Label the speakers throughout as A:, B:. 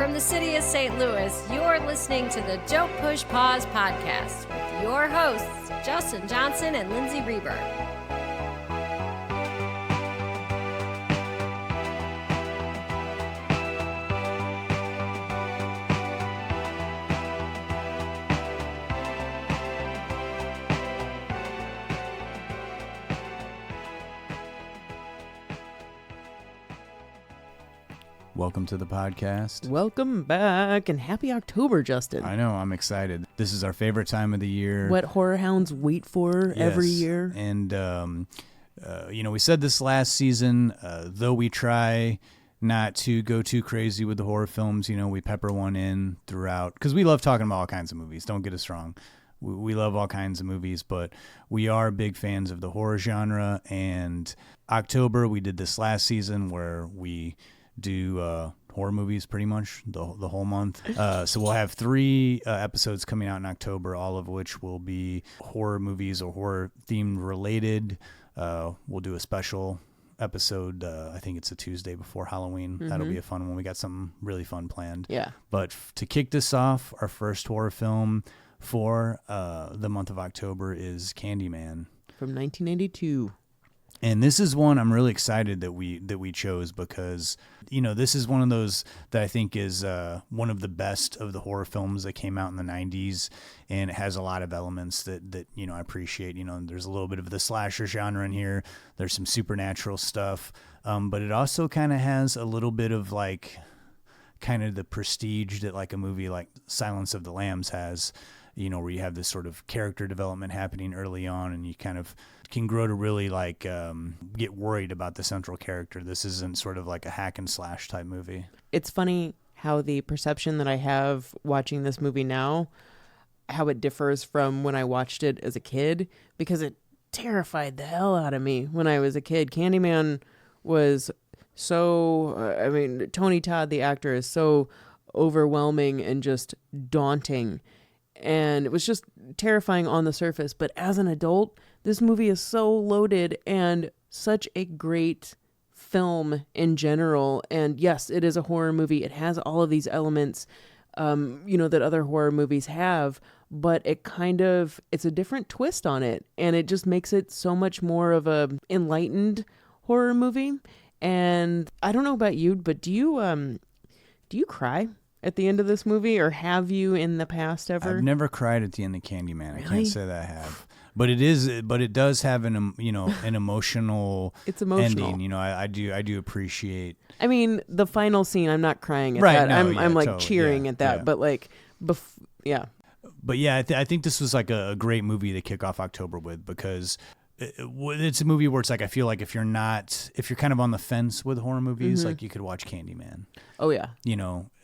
A: From the city of St. Louis, you're listening to the Don't Push Pause podcast with your hosts, Justin Johnson and Lindsay Reber.
B: Welcome to the podcast.
C: Welcome back, and happy October, Justin.
B: I know, I'm excited. This is our favorite time of the year.
C: What horror hounds wait for every year.
B: And, we said this last season, though we try not to go too crazy with the horror films, we pepper one in throughout, because we love talking about all kinds of movies, don't get us wrong. We love all kinds of movies, but we are big fans of the horror genre, and October, we did this last season where we do horror movies pretty much the whole month. So we'll have 3 episodes coming out in October, all of which will be horror movies or horror themed related. We'll do a special episode. I think it's a Tuesday before Halloween. That'll be a fun one. We got something really fun planned.
C: Yeah.
B: But to kick this off, our first horror film for the month of October is Candyman
C: from 1992.
B: And this is one I'm really excited that we chose because, this is one of those that I think is one of the best of the horror films that came out in the 90s, and it has a lot of elements that I appreciate. There's a little bit of the slasher genre in here. There's some supernatural stuff, but it also kind of has a little bit of kind of the prestige that like a movie like Silence of the Lambs has, where you have this sort of character development happening early on, and you kind of can grow to really get worried about the central character. This isn't sort of like a hack and slash type movie.
C: It's funny how the perception that I have watching this movie now, how it differs from when I watched it as a kid, because it terrified the hell out of me when I was a kid. Candyman was so, Tony Todd, the actor, is so overwhelming and just daunting. And it was just terrifying on the surface. But as an adult, this movie is so loaded and such a great film in general. And yes, it is a horror movie. It has all of these elements, that other horror movies have. But it's a different twist on it. And it just makes it so much more of a enlightened horror movie. And I don't know about you, but do you cry at the end of this movie, or have you in the past ever?
B: I've never cried at the end of Candyman.
C: Really?
B: I can't say that I have, but it does have an emotional.
C: It's emotional
B: ending. I do appreciate.
C: I mean, the final scene, I'm not crying at
B: right,
C: that.
B: No,
C: I'm
B: totally,
C: cheering at that, but yeah.
B: But yeah, I think this was like a great movie to kick off October with, because it's a movie where it's like, I feel like if you're kind of on the fence with horror movies, like you could watch Candyman.
C: Oh yeah.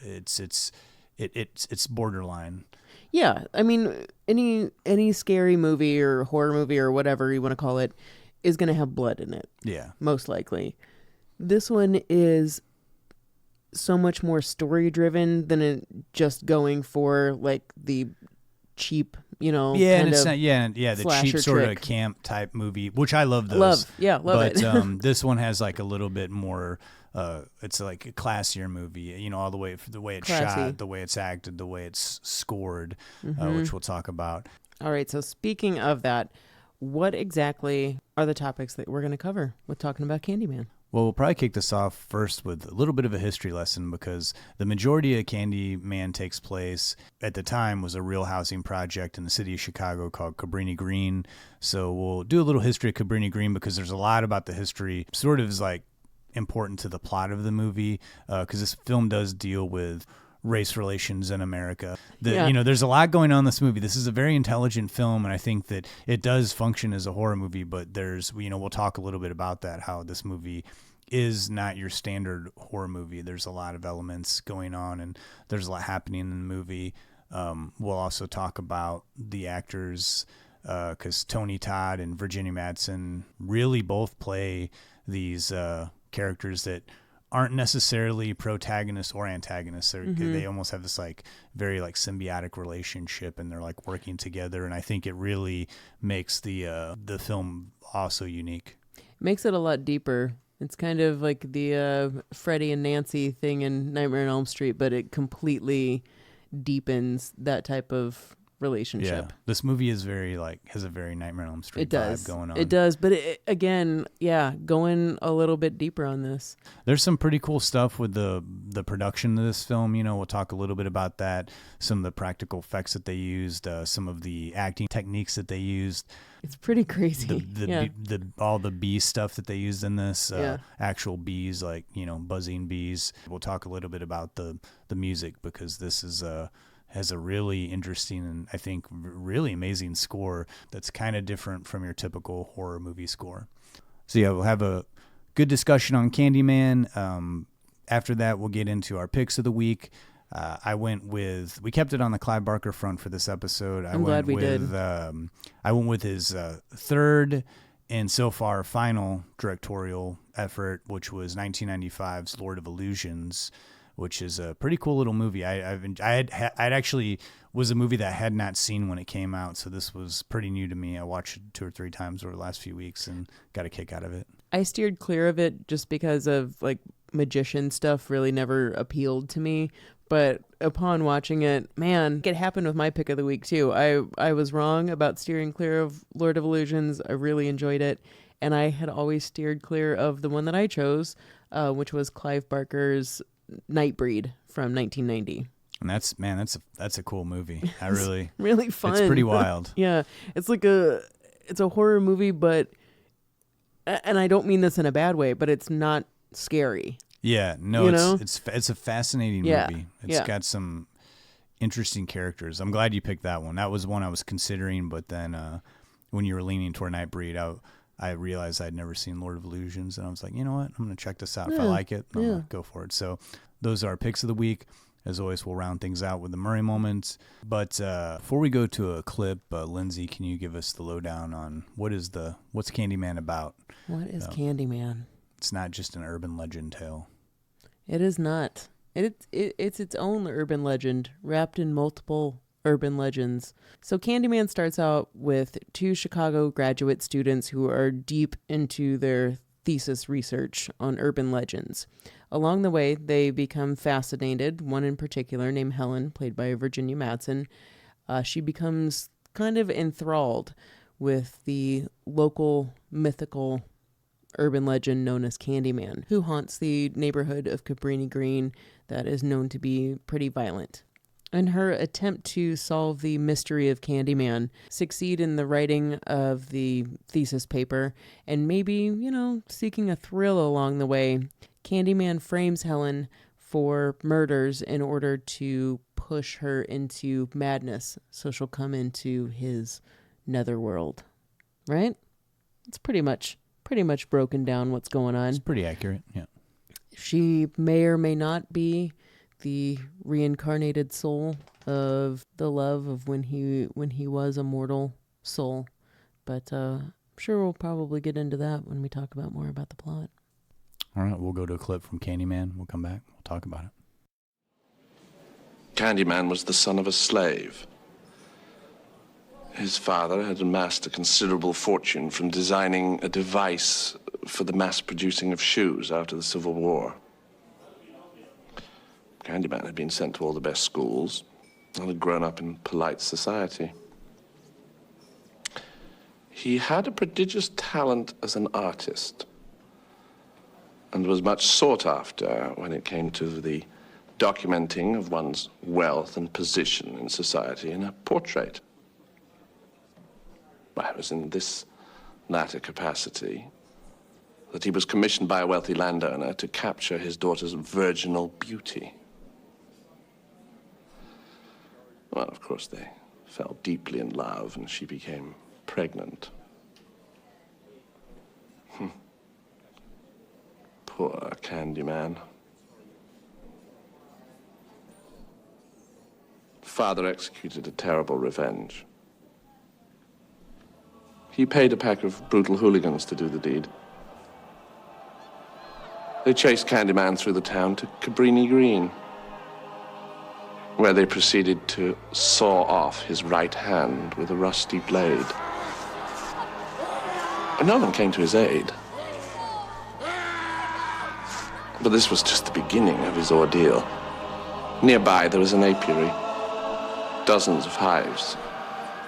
B: It's borderline.
C: Yeah. I mean, any scary movie or horror movie or whatever you want to call it is going to have blood in it.
B: Yeah.
C: Most likely. This one is so much more story driven than it just going for like the cheap, the cheap sort
B: of camp type movie, which I love those.
C: Love
B: but,
C: it.
B: But this one has like a little bit more, it's like a classier movie, all the way, the way it's shot, the way it's acted, the way it's scored, which we'll talk about.
C: All right. So speaking of that, what exactly are the topics that we're going to cover with talking about Candyman?
B: Well, we'll probably kick this off first with a little bit of a history lesson, because the majority of Candyman takes place at the time was a real housing project in the city of Chicago called Cabrini-Green. So we'll do a little history of Cabrini-Green, because there's a lot about the history sort of is like important to the plot of the movie, because this film does deal with race relations in America. There's a lot going on in this movie. This is a very intelligent film, and I think that it does function as a horror movie, but we'll talk a little bit about that, how this movie is not your standard horror movie. There's a lot of elements going on, and there's a lot happening in the movie. We'll also talk about the actors, because Tony Todd and Virginia Madsen really both play these characters that aren't necessarily protagonists or antagonists. They almost have this like very like symbiotic relationship, and they're like working together. And I think it really makes the film also unique.
C: Makes it a lot deeper It's kind of like the Freddie and Nancy thing in Nightmare on Elm Street, but it completely deepens that type of relationship.
B: Yeah, this movie is has a very Nightmare on Elm Street vibe going on.
C: It does, but again, going a little bit deeper on this.
B: There's some pretty cool stuff with the production of this film. We'll talk a little bit about that. Some of the practical effects that they used, some of the acting techniques that they used.
C: It's pretty crazy.
B: All the bee stuff that they used in this, actual bees, buzzing bees. We'll talk a little bit about the music, because this has a really interesting and I think really amazing score that's kind of different from your typical horror movie score. So we'll have a good discussion on Candyman. After that, we'll get into our picks of the week. We kept it on the Clive Barker front for this episode.
C: I'm glad we did.
B: I went with his third and so far final directorial effort, which was 1995's Lord of Illusions, which is a pretty cool little movie. I'd actually was a movie that I had not seen when it came out, so this was pretty new to me. I watched it 2 or 3 times over the last few weeks and got a kick out of it.
C: I steered clear of it just because of magician stuff really never appealed to me. But upon watching it, man, it happened with my pick of the week too. I was wrong about steering clear of Lord of Illusions. I really enjoyed it. And I had always steered clear of the one that I chose, which was Clive Barker's Nightbreed from 1990.
B: And that's a cool movie.
C: Really fun.
B: It's pretty wild.
C: Yeah. It's it's a horror movie, but, and I don't mean this in a bad way, but it's not scary.
B: Yeah, no, it's a fascinating movie. It's got some interesting characters. I'm glad you picked that one. That was one I was considering, but then when you were leaning toward Nightbreed, I realized I'd never seen Lord of Illusions, and I was like, you know what? I'm going to check this out. If I like it, I'm going to go for it. So those are our picks of the week. As always, we'll round things out with the Murray moments. But before we go to a clip, Lindsay, can you give us the lowdown on what's Candyman about?
C: What is Candyman?
B: It's not just an urban legend tale.
C: It is not. It's its own urban legend wrapped in multiple urban legends. So Candyman starts out with 2 Chicago graduate students who are deep into their thesis research on urban legends. Along the way, they become fascinated. One in particular, named Helen, played by Virginia Madsen, she becomes kind of enthralled with the local mythical urban legend known as Candyman, who haunts the neighborhood of Cabrini-Green that is known to be pretty violent. In her attempt to solve the mystery of Candyman, succeed in the writing of the thesis paper, and maybe, seeking a thrill along the way, Candyman frames Helen for murders in order to push her into madness, so she'll come into his netherworld. Right? It's pretty much broken down what's going on.
B: It's pretty accurate, yeah.
C: She may or may not be the reincarnated soul of the love of when he was a mortal soul. But I'm sure we'll probably get into that when we talk about more about the plot.
B: All right, we'll go to a clip from Candyman. We'll come back. We'll talk about it.
D: Candyman was the son of a slave. His father had amassed a considerable fortune from designing a device for the mass producing of shoes after the Civil War. Candyman had been sent to all the best schools and had grown up in polite society. He had a prodigious talent as an artist and was much sought after when it came to the documenting of one's wealth and position in society in a portrait. It was in this latter capacity that he was commissioned by a wealthy landowner to capture his daughter's virginal beauty. Well, of course, they fell deeply in love, and she became pregnant. Poor Candyman. Father executed a terrible revenge. He paid a pack of brutal hooligans to do the deed. They chased Candyman through the town to Cabrini-Green, where they proceeded to saw off his right hand with a rusty blade. But no one came to his aid. But this was just the beginning of his ordeal. Nearby, there was an apiary. Dozens of hives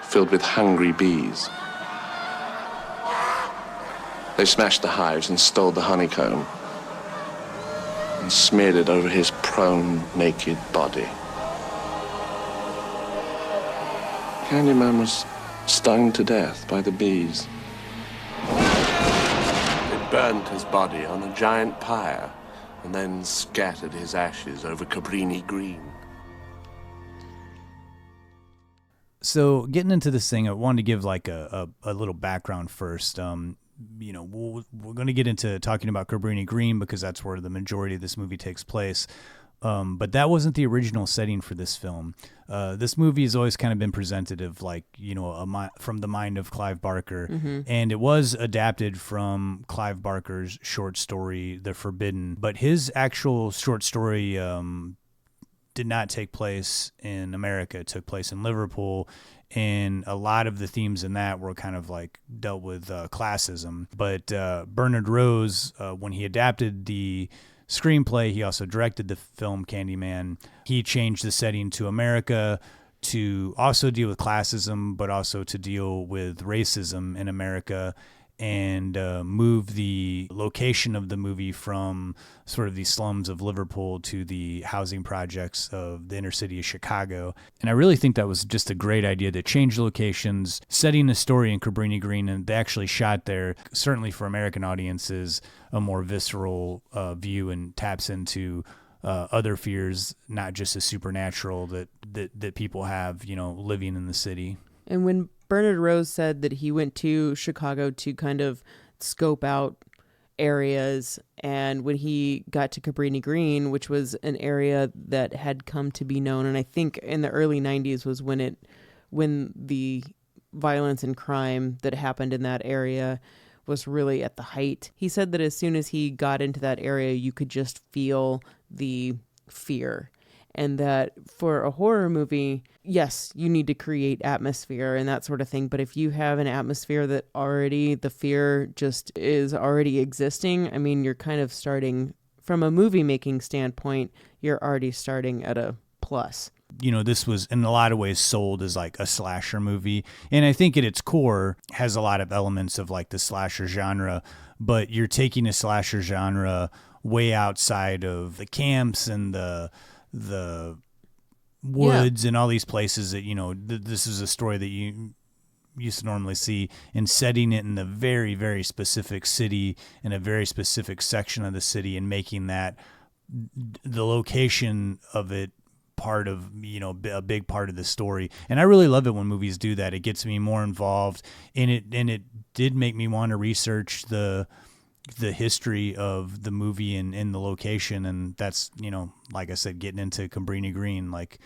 D: filled with hungry bees. They smashed the hives and stole the honeycomb and smeared it over his prone, naked body. Candyman was stung to death by the bees. They burned his body on a giant pyre and then scattered his ashes over Cabrini-Green.
B: So getting into this thing, I wanted to give like a little background first. We're going to get into talking about Cabrini-Green because that's where the majority of this movie takes place. But that wasn't the original setting for this film. This movie has always kind of been presented of like, from the mind of Clive Barker. Mm-hmm. And it was adapted from Clive Barker's short story, The Forbidden. But his actual short story did not take place in America. It took place in Liverpool. And a lot of the themes in that were kind of like dealt with classism. But Bernard Rose, when he adapted the screenplay, he also directed the film Candyman. He changed the setting to America to also deal with classism, but also to deal with racism in America, and move the location of the movie from sort of the slums of Liverpool to the housing projects of the inner city of Chicago. And I really think that was just a great idea to change locations, setting the story in Cabrini-Green, and they actually shot there, certainly for American audiences, a more visceral view and taps into other fears, not just the supernatural that people have, living in the city.
C: And when Bernard Rose said that he went to Chicago to kind of scope out areas, and when he got to Cabrini-Green, which was an area that had come to be known, and I think in the early 90s was when the violence and crime that happened in that area was really at the height. He said that as soon as he got into that area, you could just feel the fear. And that for a horror movie, yes, you need to create atmosphere and that sort of thing. But if you have an atmosphere that already, the fear just is already existing, I mean, you're kind of starting, from a movie making standpoint, you're already starting at a plus.
B: This was in a lot of ways sold as like a slasher movie. And I think at its core has a lot of elements of like the slasher genre, but you're taking a slasher genre way outside of the camps and the woods and all these places that, this is a story that you used to normally see, and setting it in a very, very specific city in a very specific section of the city and making that the location of it part of, a big part of the story. And I really love it when movies do that. It gets me more involved in it, and it did make me want to research the history of the movie and the location. And that's, like I said, getting into Cabrini-Green, like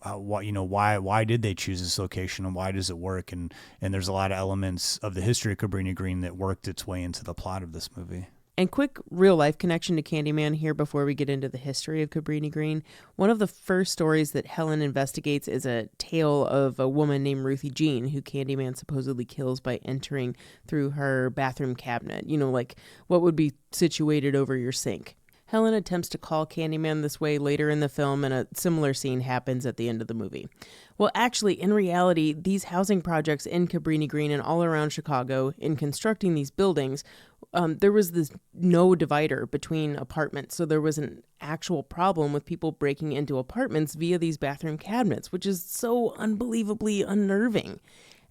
B: why did they choose this location and why does it work? And there's a lot of elements of the history of Cabrini-Green that worked its way into the plot of this movie.
C: And quick real life connection to Candyman here before we get into the history of Cabrini-Green. One of the first stories that Helen investigates is a tale of a woman named Ruthie Jean, who Candyman supposedly kills by entering through her bathroom cabinet, like what would be situated over your sink. Helen attempts to call Candyman this way later in the film, and a similar scene happens at the end of the movie. Well, actually, in reality, these housing projects in Cabrini-Green and all around Chicago, in constructing these buildings, there was this no divider between apartments. So there was an actual problem with people breaking into apartments via these bathroom cabinets, which is so unbelievably unnerving.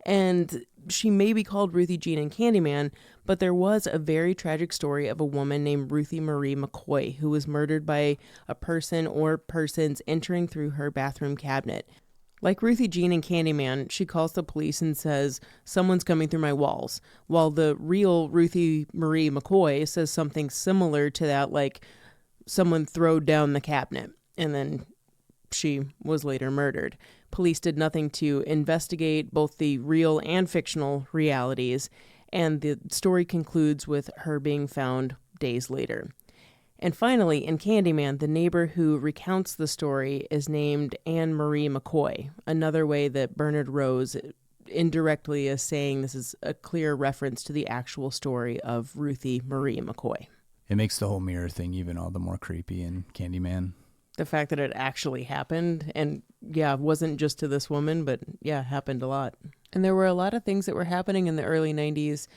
C: And she may be called Ruthie Jean and Candyman, but there was a very tragic story of a woman named Ruthie Marie McCoy who was murdered by a person or persons entering through her bathroom cabinet. Like Ruthie Jean and Candyman, she calls the police and says, "Someone's coming through my walls," while the real Ruthie Marie McCoy says something similar to that, like, "Someone throwed down the cabinet," and then she was later murdered. Police did nothing to investigate both the real and fictional realities, and the story concludes with her being found days later. And finally, in Candyman, the neighbor who recounts the story is named Anne Marie McCoy, another way that Bernard Rose indirectly is saying this is a clear reference to the actual story of Ruthie Marie McCoy.
B: It makes the whole mirror thing even all the more creepy in Candyman.
C: The fact that it actually happened, and yeah, wasn't just to this woman, but yeah, happened a lot. And there were a lot of things that were happening in the early 90s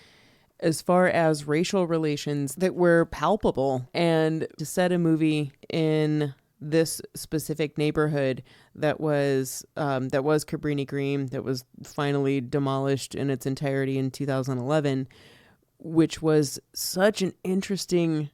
C: as far as racial relations that were palpable. And to set a movie in this specific neighborhood that was Cabrini-Green, that was finally demolished in its entirety in 2011, which was such an interesting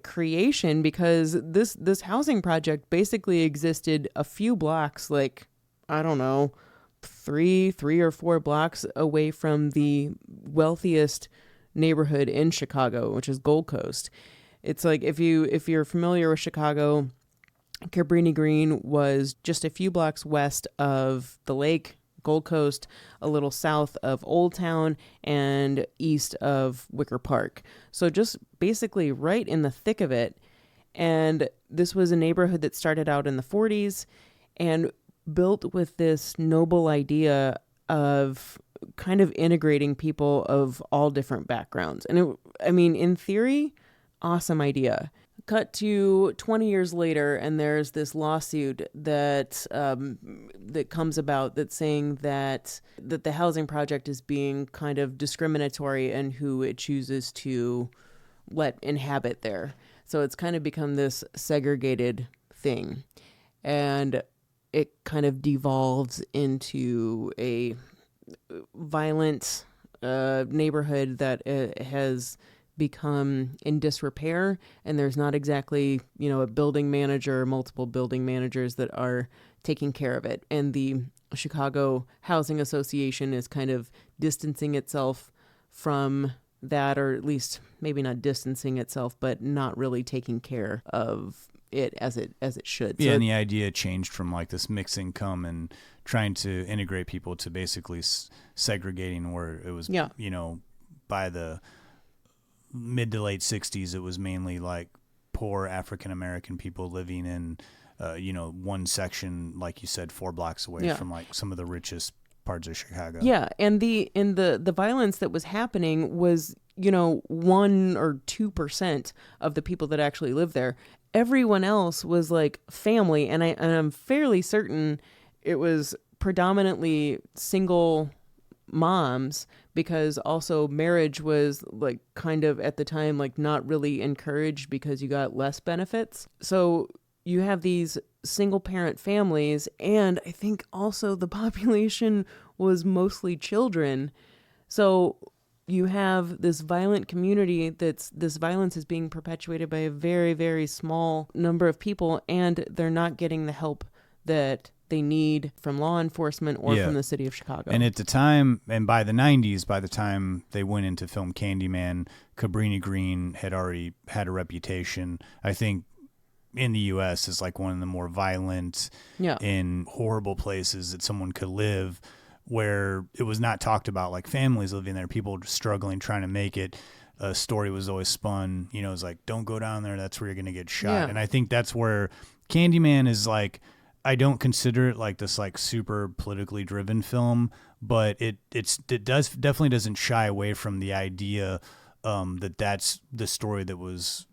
C: creation, because this housing project basically existed a few blocks, I don't know, three or four blocks away from the wealthiest neighborhood in Chicago, which is Gold Coast. It's like, if you're familiar with Chicago, Cabrini-Green was just a few blocks west of the lake, Gold Coast, a little south of Old Town, and east of Wicker Park. So just basically right in the thick of it. And this was a neighborhood that started out in the 40s and built with this noble idea of kind of integrating people of all different backgrounds. And in theory, awesome idea. Cut to 20 years later, and there's this lawsuit that comes about that's saying that the housing project is being kind of discriminatory in who it chooses to let inhabit there. So it's kind of become this segregated thing, and it kind of devolves into a violent neighborhood that has become in disrepair, and there's not exactly, a building manager or multiple building managers that are taking care of it. And the Chicago Housing Association is kind of distancing itself from that, or at least maybe not distancing itself, but not really taking care of it as it should.
B: Yeah,
C: so
B: and the idea changed from this mixed income and trying to integrate people to basically segregating, where it was, by the mid to late 60s, it was mainly poor African American people living in one section, like you said, 4 blocks away from some of the richest parts of Chicago.
C: Yeah, and the violence that was happening was 1 or 2% of the people that actually lived there. Everyone else was family, and I'm fairly certain it was predominantly single moms, because also marriage was kind of at the time not really encouraged because you got less benefits. So you have these single parent families, and I think also the population was mostly children. So you have this violent community this violence is being perpetuated by a very, very small number of people, and they're not getting the help that they need from law enforcement or from the city of Chicago.
B: And at the time, and by the 90s, by the time they went into film Candyman, Cabrini-Green had already had a reputation, I think, in the U.S. as one of the more violent and horrible places that someone could live, where it was not talked about families living there, people struggling, trying to make it. A story was always spun, it's don't go down there, that's where you're going to get shot.
C: Yeah.
B: And I think that's where Candyman is I don't consider it this super politically driven film, but it definitely doesn't shy away from the idea that's the story that was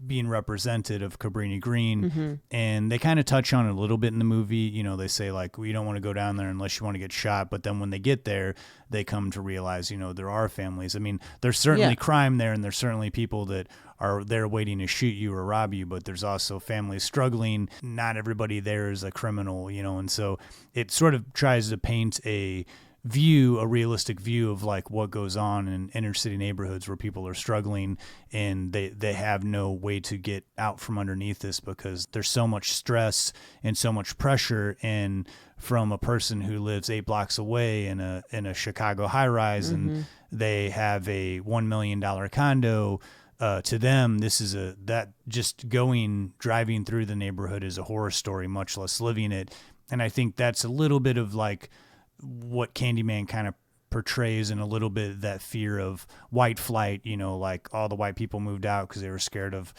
B: being represented of Cabrini-Green.
C: Mm-hmm.
B: And they kind of touch on it a little bit in the movie. They say we don't want to go down there unless you want to get shot. But then when they get there, they come to realize, there are families. I mean, there's certainly crime there, and there's certainly people that are there waiting to shoot you or rob you, but there's also families struggling. Not everybody there is a criminal, and so it sort of tries to paint a realistic view of what goes on in inner city neighborhoods where people are struggling, and they have no way to get out from underneath this because there's so much stress and so much pressure. And from a person who lives 8 blocks away in a Chicago high rise, and they have a $1 million condo, to them, this is driving through the neighborhood is a horror story, much less living it. And I think that's a little bit of what Candyman kind of portrays, and a little bit of that fear of white flight, all the white people moved out because they were scared of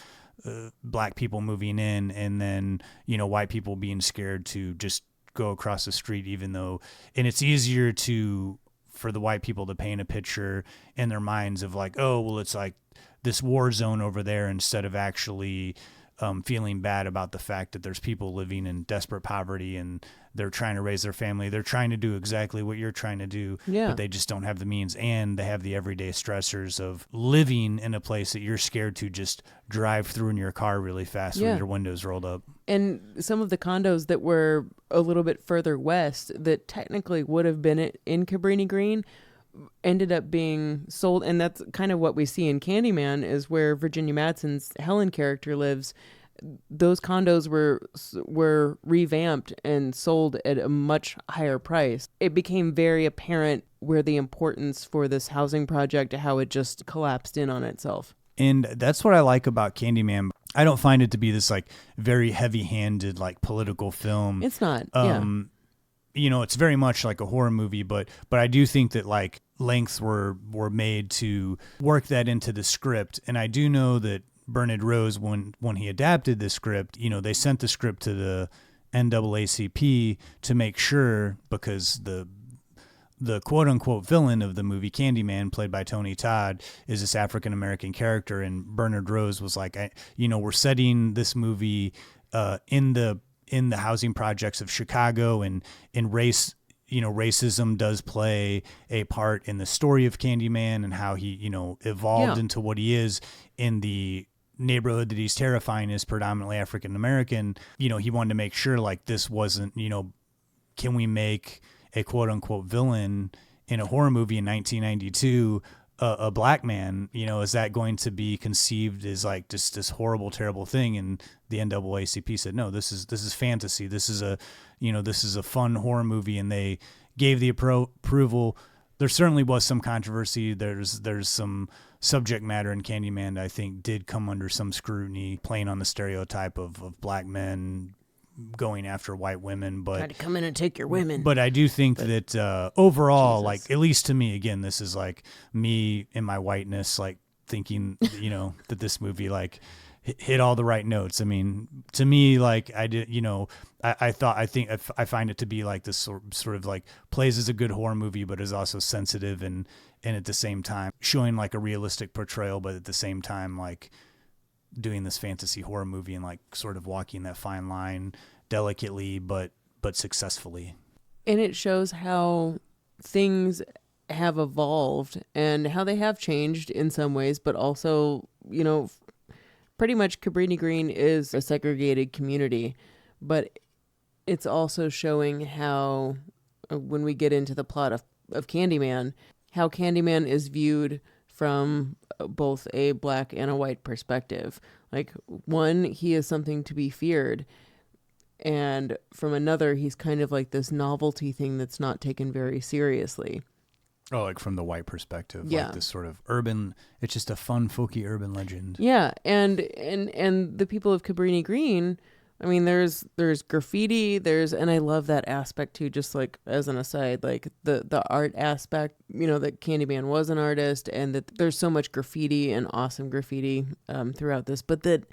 B: black people moving in, and then, white people being scared to just go across the street, even though, and it's easier for the white people to paint a picture in their minds of oh, well, it's this war zone over there instead of actually feeling bad about the fact that there's people living in desperate poverty and they're trying to raise their family. They're trying to do exactly what you're trying to do, but they just don't have the means, and they have the everyday stressors of living in a place that you're scared to just drive through in your car really fast with your windows rolled up.
C: And some of the condos that were a little bit further west that technically would have been in Cabrini-Green ended up being sold, and that's kind of what we see in Candyman, is where Virginia Madsen's Helen character lives. Those condos were revamped and sold at a much higher price. It became very apparent where the importance for this housing project, how it just collapsed in on itself.
B: And that's what I like about Candyman. I don't find it to be this like very heavy-handed like political film.
C: It's not.
B: You know, it's very much like a horror movie, but I do think that like lengths were made to work that into the script. And I do know that Bernard Rose, when he adapted the script, you know, they sent the script to the NAACP to make sure, because the quote unquote villain of the movie Candyman, played by Tony Todd, is this African American character, and Bernard Rose was like, we're setting this movie in the housing projects of Chicago, and in race. You know, racism does play a part in the story of Candyman and how he, evolved into what he is in the neighborhood that he's terrifying is predominantly African American. You know, he wanted to make sure like this wasn't, can we make a quote unquote villain in a horror movie in 1992 a black man? Is that going to be conceived as like just this horrible, terrible thing? And the NAACP said, no, this is fantasy. This is a fun horror movie, and they gave the approval. There certainly was some controversy. There's some subject matter in Candyman that I think did come under some scrutiny, playing on the stereotype of black men going after white women, but
C: try to come in and take your women.
B: But I do think that overall, Jesus. Like, at least to me, again, this is like me in my whiteness, like thinking, that this movie like hit all the right notes. I mean, to me, like I did, I find it to be like this sort of like plays as a good horror movie, but is also sensitive and at the same time showing like a realistic portrayal, but at the same time, like doing this fantasy horror movie and like sort of walking that fine line delicately, but successfully.
C: And it shows how things have evolved and how they have changed in some ways, but also, pretty much Cabrini-Green is a segregated community, but it's also showing how, when we get into the plot of Candyman, how Candyman is viewed from both a black and a white perspective. Like, one, he is something to be feared, and from another, he's kind of like this novelty thing that's not taken very seriously.
B: Oh, like from the white perspective, like this sort of urban, it's just a fun, folky urban legend.
C: Yeah, and the people of Cabrini-Green, I mean, there's graffiti, and I love that aspect too, just like as an aside, like the art aspect, that Candyman was an artist, and that there's so much graffiti and awesome graffiti throughout this, but that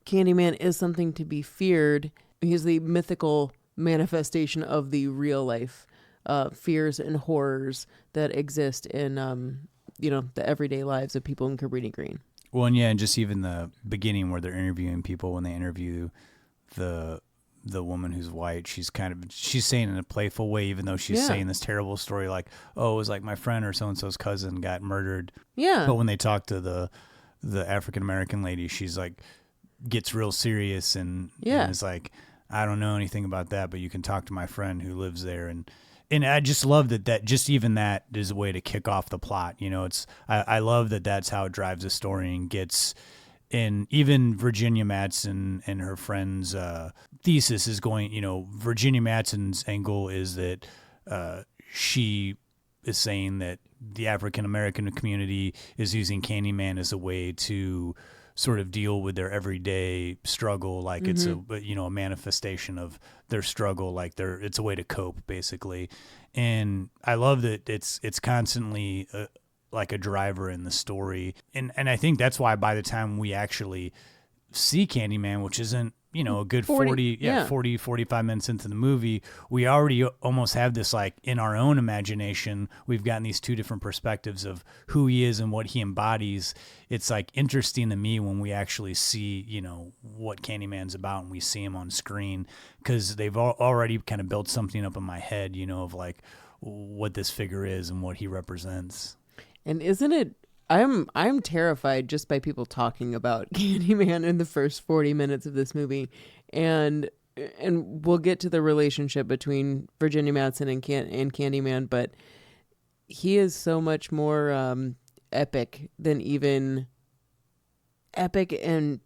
C: Candyman is something to be feared. He's the mythical manifestation of the real life fears and horrors that exist in, the everyday lives of people in Cabrini-Green.
B: Well, and yeah, and just even the beginning where they're interviewing people, when they interview the woman who's white, she's saying in a playful way, even though she's saying this terrible story, like, oh, it was like my friend or so-and-so's cousin got murdered.
C: Yeah.
B: But when they talk to the African-American lady, she's like, gets real serious and is like, I don't know anything about that, but you can talk to my friend who lives there. And I just love that just even that is a way to kick off the plot. I love that that's how it drives the story and gets, and even Virginia Madsen and her friend's thesis is going, Virginia Madsen's angle is that she is saying that the African-American community is using Candyman as a way to sort of deal with their everyday struggle, like it's a manifestation of their struggle, like it's a way to cope, basically. And I love that it's constantly like a driver in the story, and I think that's why by the time we actually see Candyman, which isn't a good 45 minutes into the movie, we already almost have this, like, in our own imagination, we've gotten these two different perspectives of who he is and what he embodies. It's, like, interesting to me when we actually see, what Candyman's about and we see him on screen, because they've already kind of built something up in my head, of, like, what this figure is and what he represents.
C: And isn't it, I'm terrified just by people talking about Candyman in the first 40 minutes of this movie. And we'll get to the relationship between Virginia Madsen and Candyman, but he is so much more epic and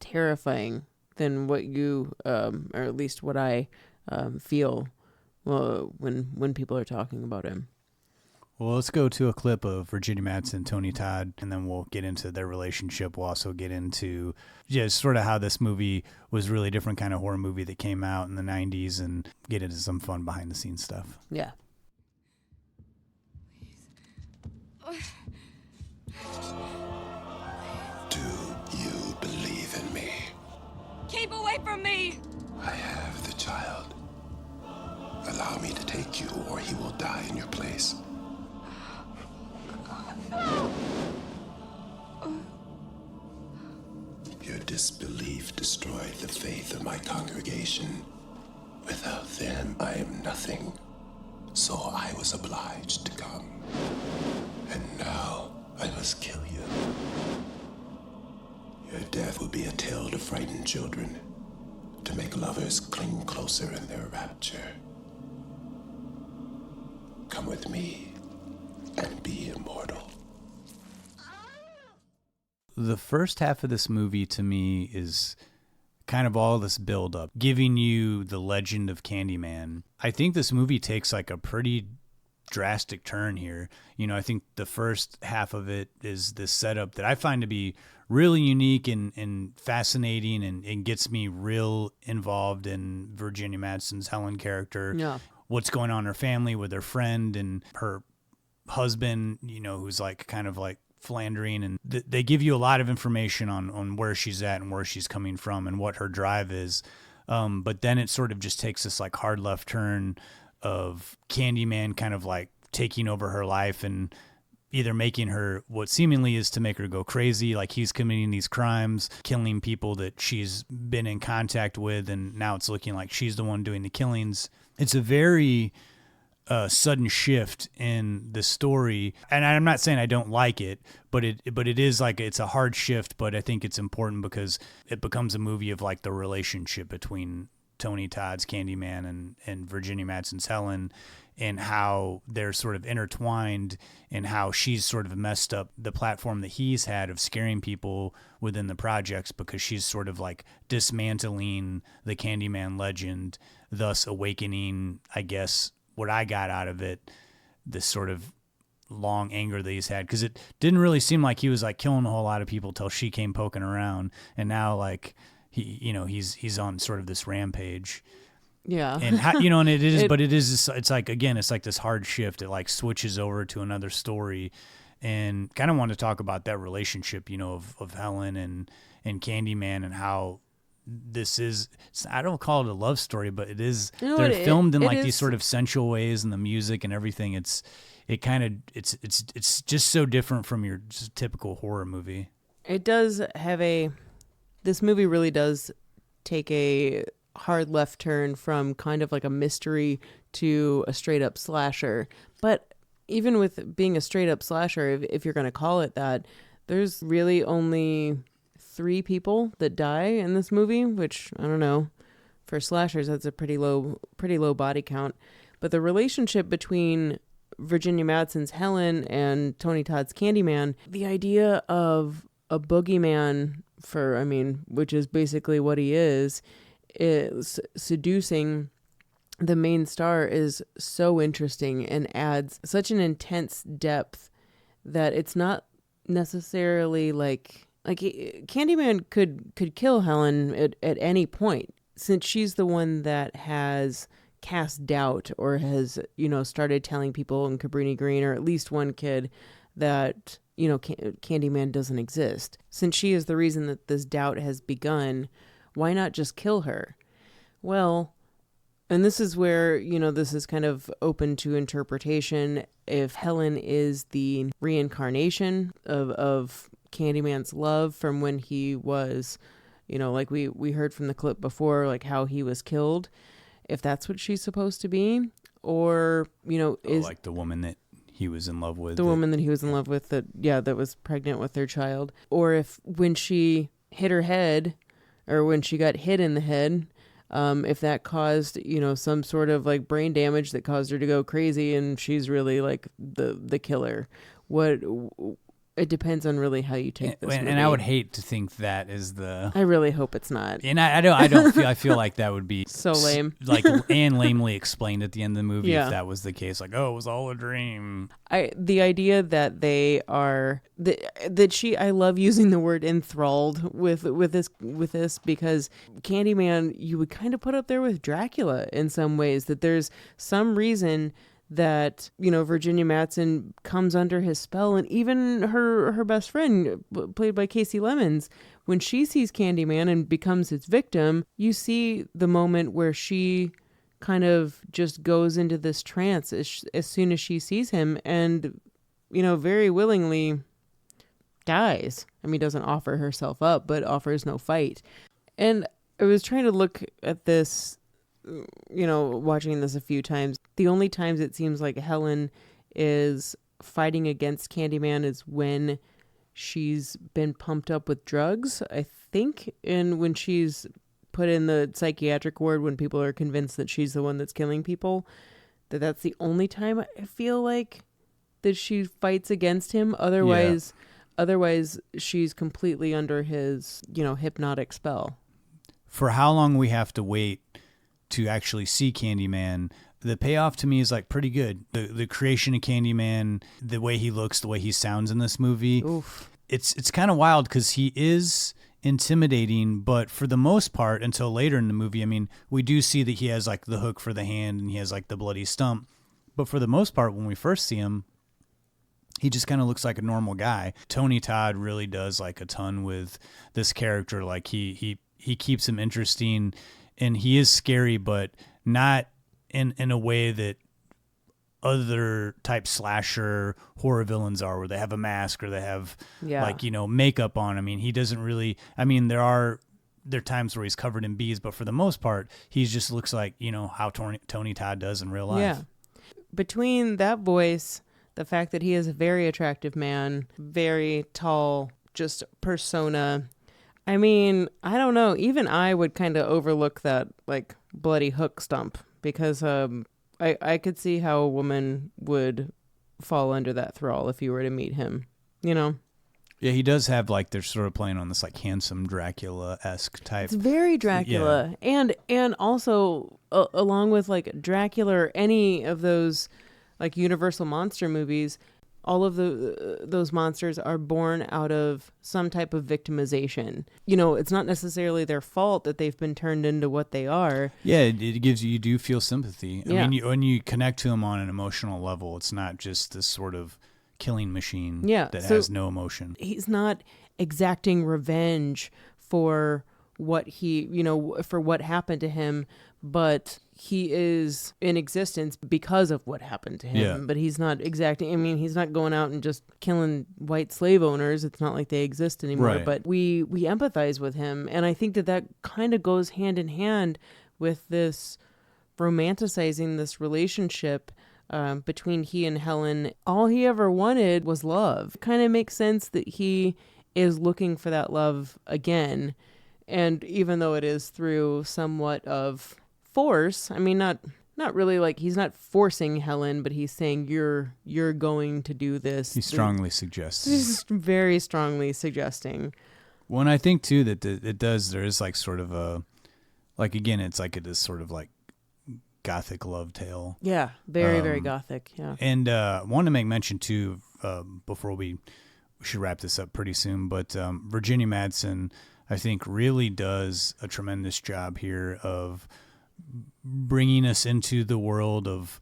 C: terrifying than what you, or at least what I feel when people are talking about him.
B: Well, let's go to a clip of Virginia Madsen, Tony Todd, and then we'll get into their relationship. We'll also get into sort of how this movie was really a different kind of horror movie that came out in the 90s and get into some fun behind-the-scenes stuff.
C: Yeah.
E: Do you believe in me?
F: Keep away from me!
E: I have the child. Allow me to take you, or he will die in your place. Your disbelief destroyed the faith of my congregation. Without them, I am nothing. So I was obliged to come. And now I must kill you. Your death will be a tale to frighten children, to make lovers cling closer in their rapture. Come with me and be immortal.
B: The first half of this movie to me is kind of all this build up, giving you the legend of Candyman. I think this movie takes like a pretty drastic turn here. I think the first half of it is this setup that I find to be really unique and fascinating and gets me real involved in Virginia Madsen's Helen character.
C: Yeah.
B: What's going on in her family with her friend and her husband, who's like kind of like philandering, and they give you a lot of information on where she's at and where she's coming from and what her drive is. But then it sort of just takes this like hard left turn of Candyman kind of like taking over her life and either making her what seemingly is to make her go crazy, like he's committing these crimes, killing people that she's been in contact with, and now it's looking like she's the one doing the killings. It's a very sudden shift in the story, and I'm not saying I don't like it, but it is like it's a hard shift, but I think it's important because it becomes a movie of like the relationship between Tony Todd's Candyman and Virginia Madsen's Helen, and how they're sort of intertwined, and how she's sort of messed up the platform that he's had of scaring people within the projects, because she's sort of like dismantling the Candyman legend, thus awakening, I guess, what I got out of it, this sort of long anger that he's had, because it didn't really seem like he was like killing a whole lot of people till she came poking around, and now like he's on sort of this rampage.
C: Yeah.
B: And and it is, but it's like, again, it's like this hard shift. It like switches over to another story, and kind of want to talk about that relationship, of Helen and Candyman, and how this is, I don't call it a love story, but it is, they're filmed in like these sort of sensual ways, and the music and everything. It's just so different from your just typical horror movie.
C: It does have this movie really does take a hard left turn from kind of like a mystery to a straight up slasher. But even with being a straight up slasher, if you're going to call it that, there's really only 3 people that die in this movie, which I don't know, for slashers, that's a pretty low body count. But the relationship between Virginia Madsen's Helen and Tony Todd's Candyman, the idea of a boogeyman which is basically what he is seducing the main star, is so interesting and adds such an intense depth that it's not necessarily like Candyman could kill Helen at any point, since she's the one that has cast doubt or has, started telling people in Cabrini-Green, or at least one kid, that, Candyman doesn't exist. Since she is the reason that this doubt has begun, Why not just kill her? Well, and this is where, this is kind of open to interpretation. If Helen is the reincarnation of Candyman's love from when he was, like we heard from the clip before, like how he was killed, if that's what she's supposed to be, or, is
B: like the woman that he was in love with.
C: The woman that he was in love with that was pregnant with their child. Or if when she hit her head, or when she got hit in the head, if that caused, some sort of like brain damage that caused her to go crazy and she's really like the killer. It depends on really how you take this movie.
B: And I would hate to think that is the...
C: I really hope it's not.
B: And I feel like that would be...
C: So lame.
B: Like, and lamely explained at the end of the movie
C: Yeah.
B: if that was the case. Like, oh, it was all a dream.
C: The idea that they are... I love using the word enthralled with this because Candyman, you would kind of put up there with Dracula in some ways, that there's some reason that, Virginia Madsen comes under his spell, and even her best friend, played by Kari Lemmons, when she sees Candyman and becomes his victim, you see the moment where she kind of just goes into this trance as soon as she sees him, and, very willingly dies. I mean, doesn't offer herself up, but offers no fight. And I was trying to look at this, watching this a few times. The only times it seems like Helen is fighting against Candyman is when she's been pumped up with drugs, I think, and when she's put in the psychiatric ward when people are convinced that she's the one that's killing people. That's the only time I feel like that she fights against him. Otherwise she's completely under his, hypnotic spell.
B: For how long we have to wait to actually see Candyman, the payoff to me is like pretty good. The creation of Candyman, the way he looks, the way he sounds in this movie,
C: Oof.
B: It's kind of wild because he is intimidating, but for the most part, until later in the movie, I mean, we do see that he has like the hook for the hand and he has like the bloody stump, but for the most part, when we first see him, he just kind of looks like a normal guy. Tony Todd really does like a ton with this character. Like he keeps him interesting, and he is scary, but not in a way that other type slasher horror villains are, where they have a mask or they have makeup on. I mean, he doesn't really, there are times where he's covered in beads, but for the most part, he just looks like, how Tony Todd does in real life.
C: Yeah. Between that voice, the fact that he is a very attractive man, very tall, just persona. I mean, I don't know. Even I would kind of overlook that like bloody hook stump because I could see how a woman would fall under that thrall if you were to meet him, Yeah,
B: he does have like, they're sort of playing on this like handsome Dracula-esque type.
C: It's very Dracula. Yeah. And also along with like Dracula or any of those like Universal monster movies, all of those monsters are born out of some type of victimization. It's not necessarily their fault that they've been turned into what they are.
B: Yeah, it gives you do feel sympathy.
C: Yeah.
B: I mean, when you connect to him on an emotional level, it's not just this sort of killing machine that has no emotion.
C: He's not exacting revenge for what for what happened to him, but he is in existence because of what happened to him.
B: Yeah.
C: But he's not exacting. He's not going out and just killing white slave owners. It's not like they exist anymore.
B: Right.
C: But we empathize with him, and I think that kind of goes hand in hand with this romanticizing this relationship between he and Helen. All he ever wanted was love. It kind of makes sense that he is looking for that love again. And even though it is through somewhat of force, not really, like he's not forcing Helen, but he's saying you're going to do this.
B: He strongly suggests.
C: He's very strongly suggesting.
B: Well, and I think too that there is like sort of a, like again, it's like this sort of like gothic love tale.
C: Yeah, very, very gothic. Yeah.
B: And wanted to make mention too, before we should wrap this up pretty soon, but Virginia Madsen, I think, really does a tremendous job here of bringing us into the world of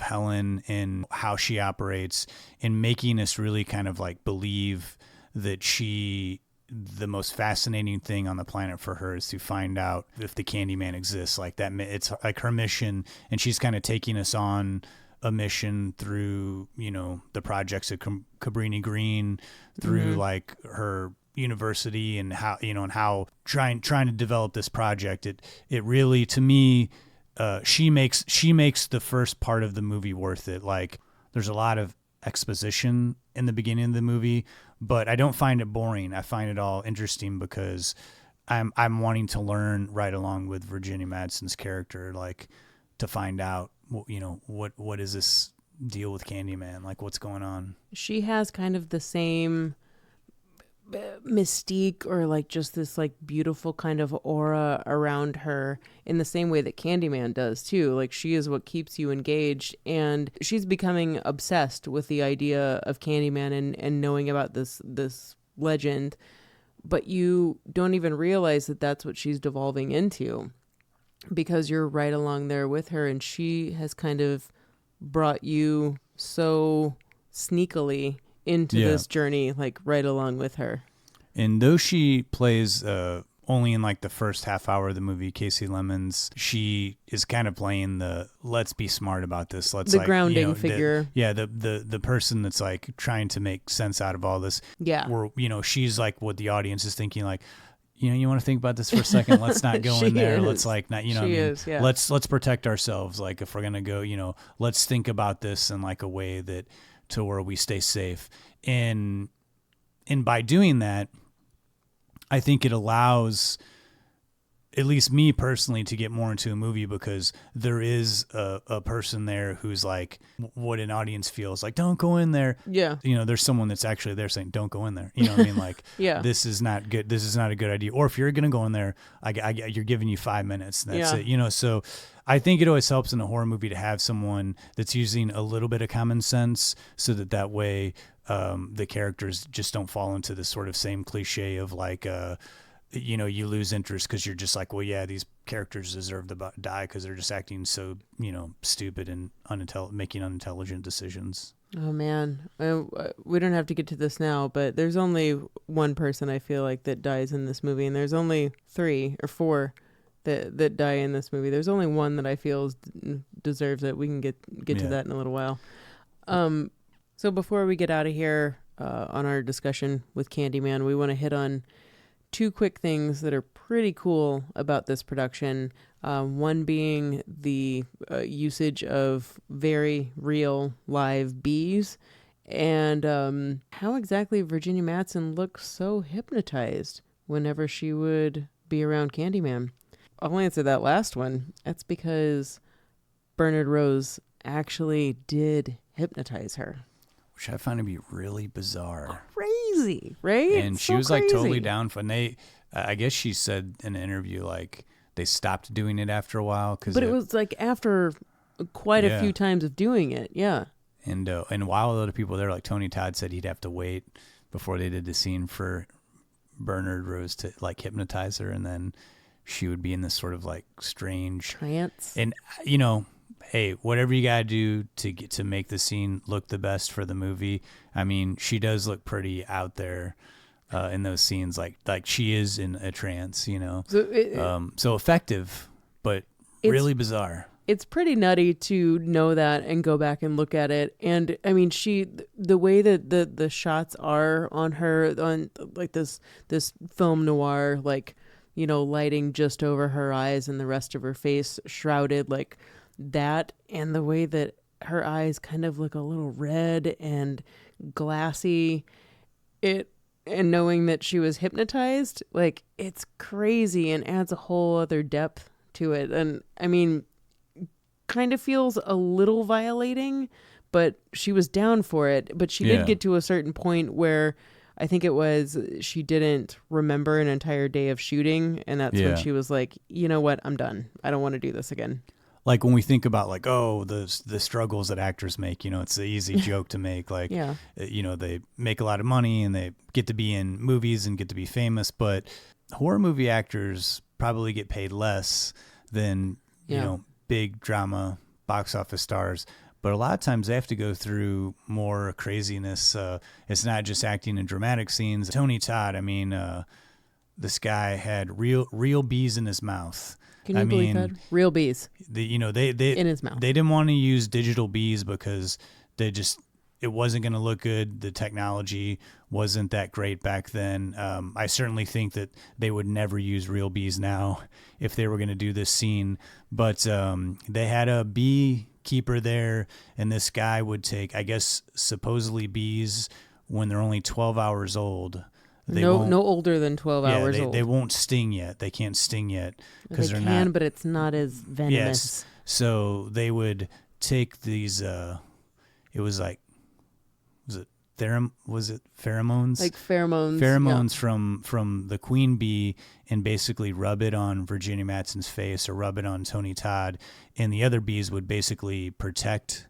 B: Helen and how she operates, and making us really kind of like believe that she the most fascinating thing on the planet for her is to find out if the Candyman exists. Like that, it's like her mission, and she's kind of taking us on a mission through, you know, the projects at Cabrini-Green, through like her university, and how, you know, and how trying to develop this project. It really, to me, she makes the first part of the movie worth it. Like, there's a lot of exposition in the beginning of the movie, but I don't find it boring. I find it all interesting because I'm wanting to learn right along with Virginia Madsen's character, like, to find out, you know, what is this deal with Candyman? Like, what's going on?
C: She has kind of the same mystique, or like just this like beautiful kind of aura around her, in the same way that Candyman does too. Like, she is what keeps you engaged, and she's becoming obsessed with the idea of Candyman and knowing about this legend, but you don't even realize that that's what she's devolving into, because you're right along there with her, and she has kind of brought you so sneakily into this journey, like right along with her. And
B: though she plays only in like the first half hour of the movie, Kari Lemmons, she is kind of playing the let's be smart about this. Let's
C: the
B: like,
C: grounding,
B: you know,
C: figure.
B: The person that's like trying to make sense out of all this.
C: Yeah.
B: Or, you know, she's like what the audience is thinking, like, you know, you want to think about this for a second. Let's not go in there. Let's like not, you know,
C: she
B: what I mean?
C: is, yeah.
B: Let's protect ourselves. Like, if we're gonna go, you know, let's think about this in like a way that to where we stay safe. And by doing that, I think it allows, at least me personally, to get more into a movie, because there is a person there who's like what an audience feels like. Don't go in there.
C: Yeah.
B: You know, there's someone that's actually there saying, don't go in there. You know what I mean? Like,
C: yeah.
B: This is not good. This is not a good idea. Or if you're going to go in there, you're giving you 5 minutes. And that's it. You know, so I think it always helps in a horror movie to have someone that's using a little bit of common sense, so that way the characters just don't fall into this sort of same cliche of like, you know, you lose interest because you're just like, well, yeah, these characters deserve to die because they're just acting so, you know, stupid and making unintelligent decisions.
C: Oh, man. We don't have to get to this now, but there's only one person I feel like that dies in this movie, and there's only 3 or 4 that die in this movie. There's only one that I feel deserves it. We can get to that in a little while. So before we get out of here on our discussion with Candyman, we want to hit on 2 quick things that are pretty cool about this production. One being the usage of very real live bees, and how exactly Virginia Madsen looked so hypnotized whenever she would be around Candyman. I'll answer that last one. That's because Bernard Rose actually did hypnotize her.
B: Which I find to be really bizarre.
C: Crazy, right?
B: And she was like totally down for it. I guess she said in an interview, like, they stopped doing it after a while.
C: But it was like after quite a few times of doing it, yeah.
B: And while a lot of people there, like Tony Todd said he'd have to wait before they did the scene for Bernard Rose to like hypnotize her, and then she would be in this sort of like strange
C: trance.
B: And, you know, hey, whatever you gotta do to make the scene look the best for the movie. I mean, she does look pretty out there in those scenes, like she is in a trance, you know. So effective, but really bizarre.
C: It's pretty nutty to know that and go back and look at it. And I mean, the way that the shots are on her, on like this film noir, like, you know, lighting just over her eyes and the rest of her face shrouded, like that, and the way that her eyes kind of look a little red and glassy, and knowing that she was hypnotized, like, it's crazy and adds a whole other depth to it. And I mean, kind of feels a little violating, but she was down for it. But she did get to a certain point where I think it was she didn't remember an entire day of shooting, and that's when she was like, you know what, I'm done. I don't want to do this again.
B: Like when we think about like, oh, the struggles that actors make, you know, it's the easy joke to make. Like, you know, they make a lot of money and they get to be in movies and get to be famous, but horror movie actors probably get paid less than, you know, big drama box office stars. but a lot of times they have to go through more craziness. It's not just acting in dramatic scenes. Tony Todd, I mean, this guy had real bees in his mouth.
C: Can you believe that? Real bees.
B: They
C: in his mouth.
B: They didn't want to use digital bees because it wasn't going to look good. The technology wasn't that great back then. I certainly think that they would never use real bees now if they were going to do this scene. But they had a beekeeper there, and this guy would take, I guess, supposedly bees when they're only 12 hours old.
C: No older than 12 hours old.
B: They won't sting yet. They can't sting yet because
C: they
B: they're
C: can,
B: not.
C: But it's not as venomous.
B: Yes. So they would take these. It was like, was it pheromones?
C: Like pheromones.
B: Pheromones from the queen bee, and basically rub it on Virginia Madsen's face or rub it on Tony Todd, and the other bees would basically protect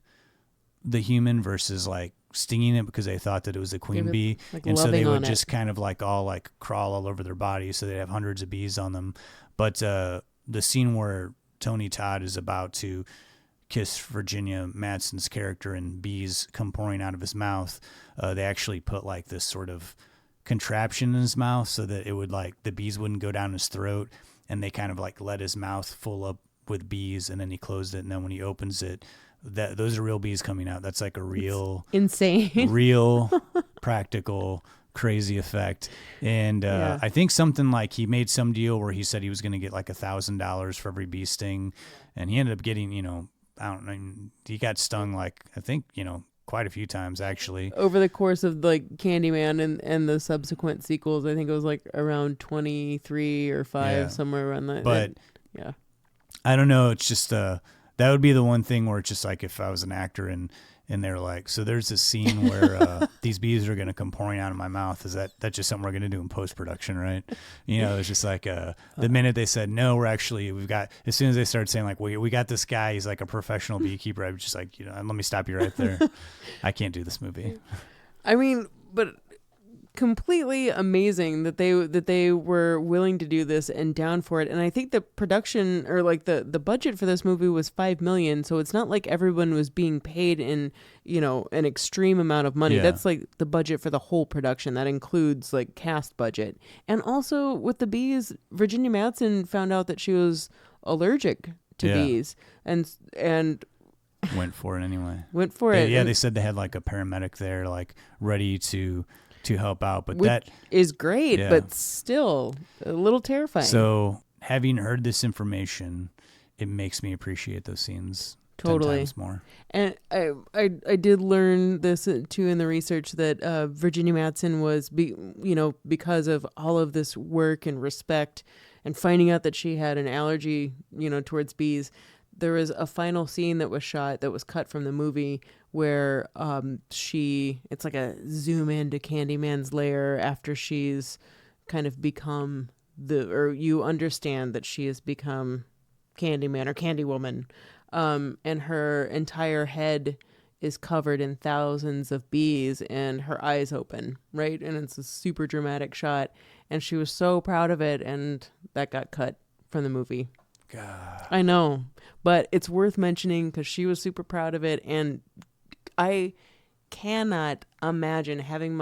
B: the human versus like stinging it because they thought that it was a queen bee,
C: like,
B: and so they would
C: on
B: just kind of like all like crawl all over their body, so they'd have hundreds of bees on them. But the scene where Tony Todd is about to kiss Virginia Madsen's character and bees come pouring out of his mouth, they actually put like this sort of contraption in his mouth so that it would like the bees wouldn't go down his throat, and they kind of like let his mouth full up with bees, and then he closed it, and then when he opens it, those are real bees coming out. That's like a real
C: insane,
B: real practical crazy effect. And I think something like he made some deal where he said he was going to get like $1,000 for every bee sting, and he ended up getting, I don't know, he got stung like I think quite a few times actually
C: over the course of like Candyman and the subsequent sequels. I think it was like around 23 or 5, somewhere around that.
B: But
C: yeah,
B: I don't know. It's just that would be the one thing where it's just like if I was an actor and they're like, so there's this scene where these bees are going to come pouring out of my mouth. Is that's just something we're going to do in post-production, right? It's just like the minute they said, no, we've got, as soon as they started saying like, we got this guy, he's like a professional beekeeper. I was just like, let me stop you right there. I can't do this movie.
C: I mean, but completely amazing that they were willing to do this and down for it. And I think the production or like the budget for this movie was $5 million, so it's not like everyone was being paid in an extreme amount of money. That's like the budget for the whole production. That includes like cast budget. And also with the bees, Virginia Madsen found out that she was allergic to bees and
B: went for it anyway.
C: They
B: said they had like a paramedic there like ready to help out, but
C: which
B: that
C: is great, but still a little terrifying.
B: So having heard this information, it makes me appreciate those scenes
C: totally
B: 10 times more.
C: And I did learn this too in the research that Virginia Madsen was because of all of this work and respect and finding out that she had an allergy towards bees. There was a final scene that was shot that was cut from the movie where it's like a zoom into Candyman's lair after she's kind of become you understand that she has become Candyman or Candywoman, and her entire head is covered in thousands of bees and her eyes open, right? And it's a super dramatic shot, and she was so proud of it, and that got cut from the movie.
B: God.
C: I know, but it's worth mentioning because she was super proud of it, and I cannot imagine having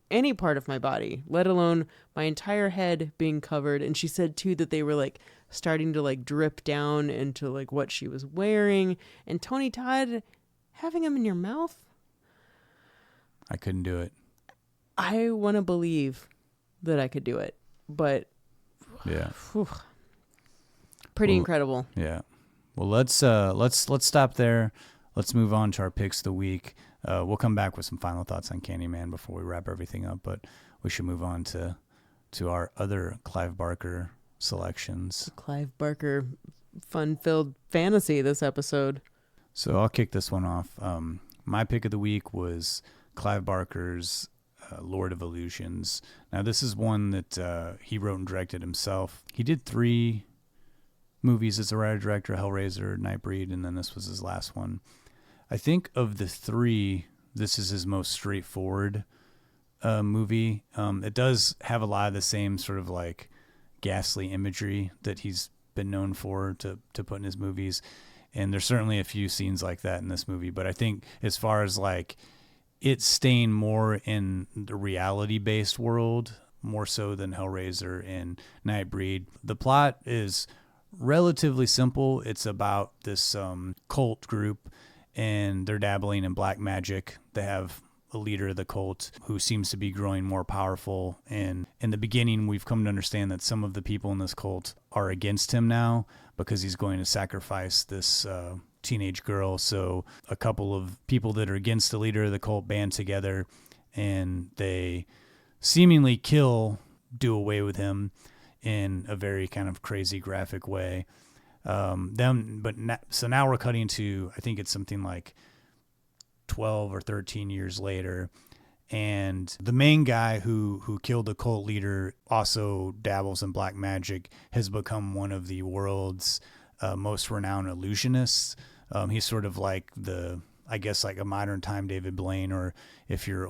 C: any part of my body, let alone my entire head, being covered. And she said too that they were like starting to like drip down into like what she was wearing. And Tony Todd, having them in your mouth,
B: I couldn't do it.
C: I want to believe that I could do it, but
B: yeah.
C: Pretty incredible.
B: Yeah. Well, let's stop there. Let's move on to our picks of the week. We'll come back with some final thoughts on Candyman before we wrap everything up, but we should move on to our other Clive Barker selections.
C: Clive Barker fun-filled fantasy this episode.
B: So I'll kick this one off. My pick of the week was Clive Barker's Lord of Illusions. Now, this is one that he wrote and directed himself. He did 3 movies as a writer-director, Hellraiser, Nightbreed, and then this was his last one. I think of the 3, this is his most straightforward movie. It does have a lot of the same sort of like ghastly imagery that he's been known for to put in his movies. And there's certainly a few scenes like that in this movie. But I think as far as like it's staying more in the reality-based world, more so than Hellraiser and Nightbreed. The plot is relatively simple. It's about this cult group, and they're dabbling in black magic. They have a leader of the cult who seems to be growing more powerful. And in the beginning, we've come to understand that some of the people in this cult are against him now because he's going to sacrifice this teenage girl. So a couple of people that are against the leader of the cult band together, and they seemingly do away with him in a very kind of crazy graphic way. So now we're cutting to, I think it's something like 12 or 13 years later, and the main guy who killed the cult leader also dabbles in black magic, has become one of the world's most renowned illusionists. He's sort of like I guess like a modern time David Blaine, or if you're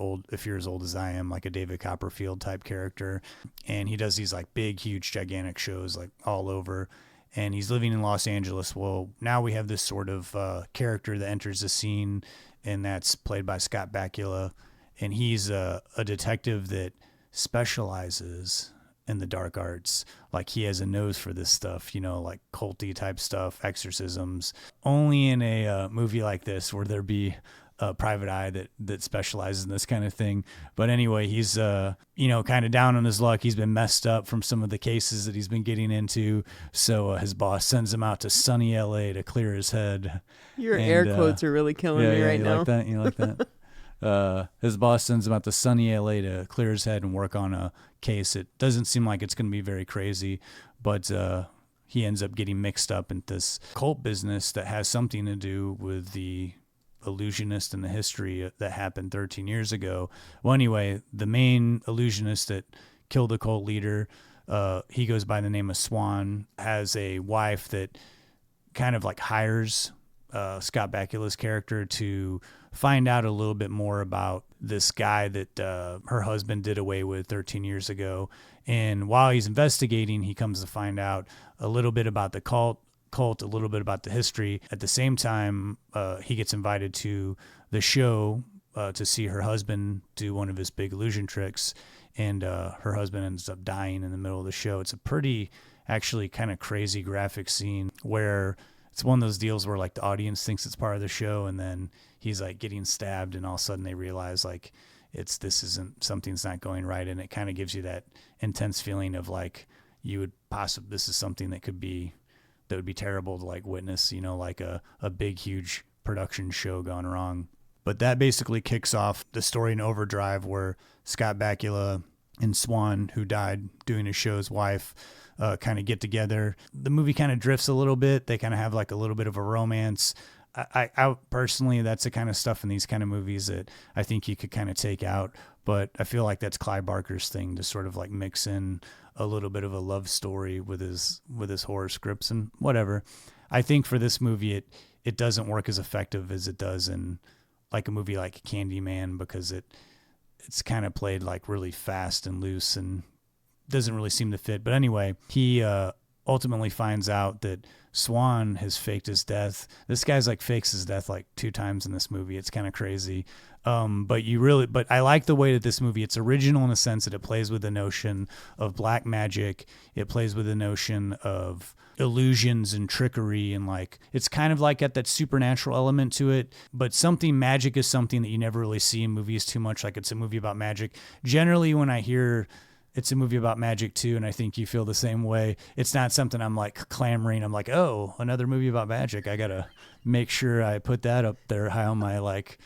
B: as old as I am, like a David Copperfield type character. And he does these like big, huge, gigantic shows like all over. And he's living in Los Angeles. Well, now we have this sort of character that enters the scene, and that's played by Scott Bakula. And he's a detective that specializes in the dark arts. Like he has a nose for this stuff, like culty type stuff, exorcisms. Only in a movie like this where there be a private eye that specializes in this kind of thing. But anyway, he's kind of down on his luck. He's been messed up from some of the cases that he's been getting into. So his boss sends him out to sunny LA to clear his head.
C: Your air quotes are really killing me right now.
B: You like that? His boss sends him out to sunny LA to clear his head and work on a case. It doesn't seem like it's going to be very crazy, but he ends up getting mixed up in this cult business that has something to do with the illusionist and the history that happened 13 years ago. Well, anyway, the main illusionist that killed the cult leader, he goes by the name of Swan, has a wife that kind of like hires Scott Bakula's character to find out a little bit more about this guy that her husband did away with 13 years ago. And while he's investigating, he comes to find out a little bit about the cult, a little bit about the history. At the same time, he gets invited to the show to see her husband do one of his big illusion tricks, and her husband ends up dying in the middle of the show. It's a pretty, actually kind of crazy graphic scene where it's one of those deals where like the audience thinks it's part of the show, and then he's like getting stabbed, and all of a sudden they realize like something's not going right, and it kind of gives you that intense feeling of like this is something that would be terrible to like witness, like a big huge production show gone wrong. But that basically kicks off the story in Overdrive, where Scott Bakula and Swan, who died doing his show's wife, kind of get together. The movie kind of drifts a little bit. They kind of have like a little bit of a romance. I personally, that's the kind of stuff in these kind of movies that I think you could kind of take out. But I feel like that's Clive Barker's thing, to sort of like mix in a little bit of a love story with his horror scripts and whatever. I think for this movie, it doesn't work as effective as it does in like a movie like Candyman, because it's kind of played like really fast and loose and doesn't really seem to fit. But anyway, he ultimately finds out that Swan has faked his death. This guy's like fakes his death like 2 times in this movie. It's kind of crazy. But I like the way that this movie, it's original in the sense that it plays with the notion of black magic. It plays with the notion of illusions and trickery, and like it's kind of like got that supernatural element to it. But magic is something that you never really see in movies too much. Like it's a movie about magic. Generally, when I hear it's a movie about magic too, and I think you feel the same way, it's not something I'm like clamoring. I'm like, oh, another movie about magic. I gotta make sure I put that up there high on my like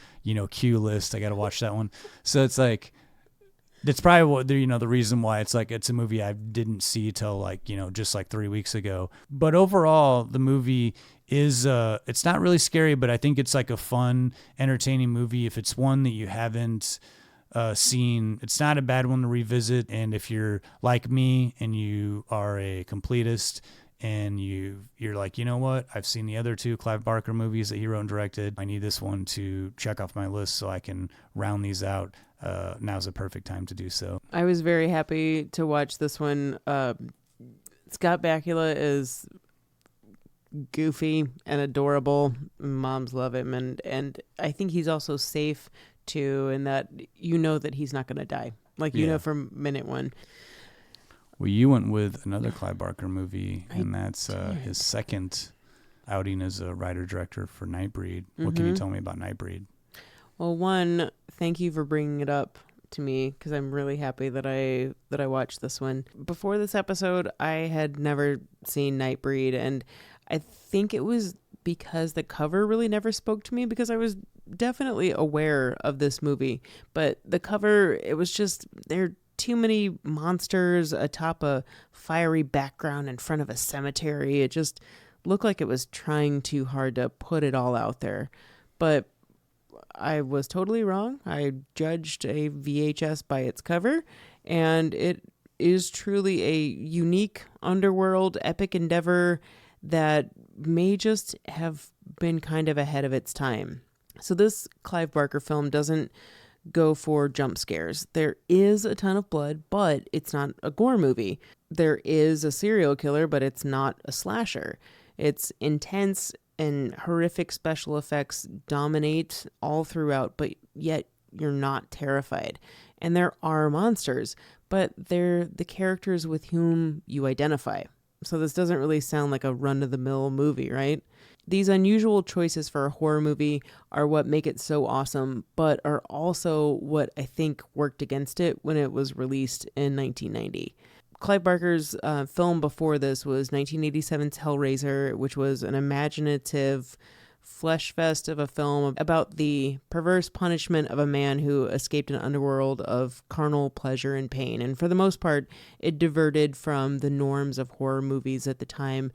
B: queue list. I gotta watch that one. So it's like, that's probably what the reason why it's like it's a movie I didn't see till like just like 3 weeks ago. But overall, the movie is it's not really scary, but I think it's like a fun, entertaining movie. If it's one that you haven't seen, it's not a bad one to revisit. And if you're like me and you are a completist and you're like, you know what, I've seen the other 2 Clive Barker movies that he wrote and directed, I need this one to check off my list so I can round these out. Now's a perfect time to do so.
C: I was very happy to watch this one. Scott Bakula is goofy and adorable. Moms love him, and I think he's also safe too, in that you know that he's not going to die. Like, you know from minute one.
B: Well, you went with another Clive Barker movie, and that's
C: did.
B: his second outing as a writer-director for Nightbreed. What can you tell me about Nightbreed?
C: Well, one, thank you for bringing it up to me, because I'm really happy that I watched this one. Before this episode, I had never seen Nightbreed, and I think it was because the cover really never spoke to me, because I was definitely aware of this movie, but the cover, it was just, there are too many monsters atop a fiery background in front of a cemetery. It just looked like it was trying too hard to put it all out there. But I was totally wrong. I judged a VHS by its cover, and it is truly a unique underworld epic endeavor that may just have been kind of ahead of its time. So this Clive Barker film doesn't go for jump scares. There is a ton of blood, but it's not a gore movie. There is a serial killer, but it's not a slasher. It's intense, and horrific special effects dominate all throughout, but yet you're not terrified. And there are monsters, but they're the characters with whom you identify. So this doesn't really sound like a run-of-the-mill movie, right? These unusual choices for a horror movie are what make it so awesome, but are also what I think worked against it when it was released in 1990. Clive Barker's film before this was 1987's Hellraiser, which was an imaginative flesh fest of a film about the perverse punishment of a man who escaped an underworld of carnal pleasure and pain. And for the most part, it diverted from the norms of horror movies at the time,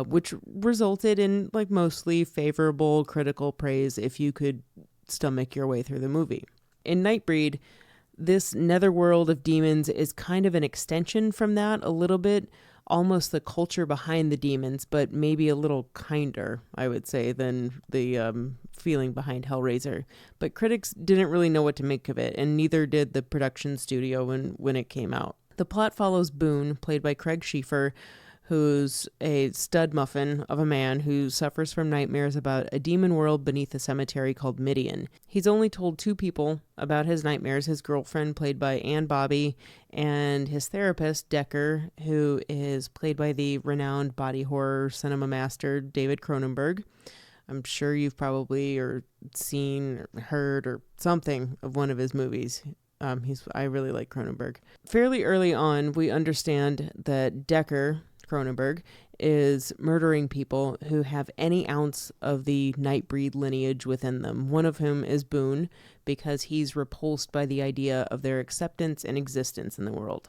C: which resulted in like mostly favorable critical praise if you could stomach your way through the movie. In Nightbreed, this netherworld of demons is kind of an extension from that a little bit, almost the culture behind the demons, but maybe a little kinder, I would say, than the feeling behind Hellraiser. But critics didn't really know what to make of it, and neither did the production studio when it came out. The plot follows Boone, played by Craig Schieffer, who's a stud muffin of a man who suffers from nightmares about a demon world beneath a cemetery called Midian. He's only told two people about his nightmares, his girlfriend, played by Ann Bobby, and his therapist, Decker, who is played by the renowned body horror cinema master, David Cronenberg. I'm sure you've probably seen or heard or something of one of his movies. I really like Cronenberg. Fairly early on, we understand that Decker, Cronenberg, is murdering people who have any ounce of the Nightbreed lineage within them, one of whom is Boone, because he's repulsed by the idea of their acceptance and existence in the world.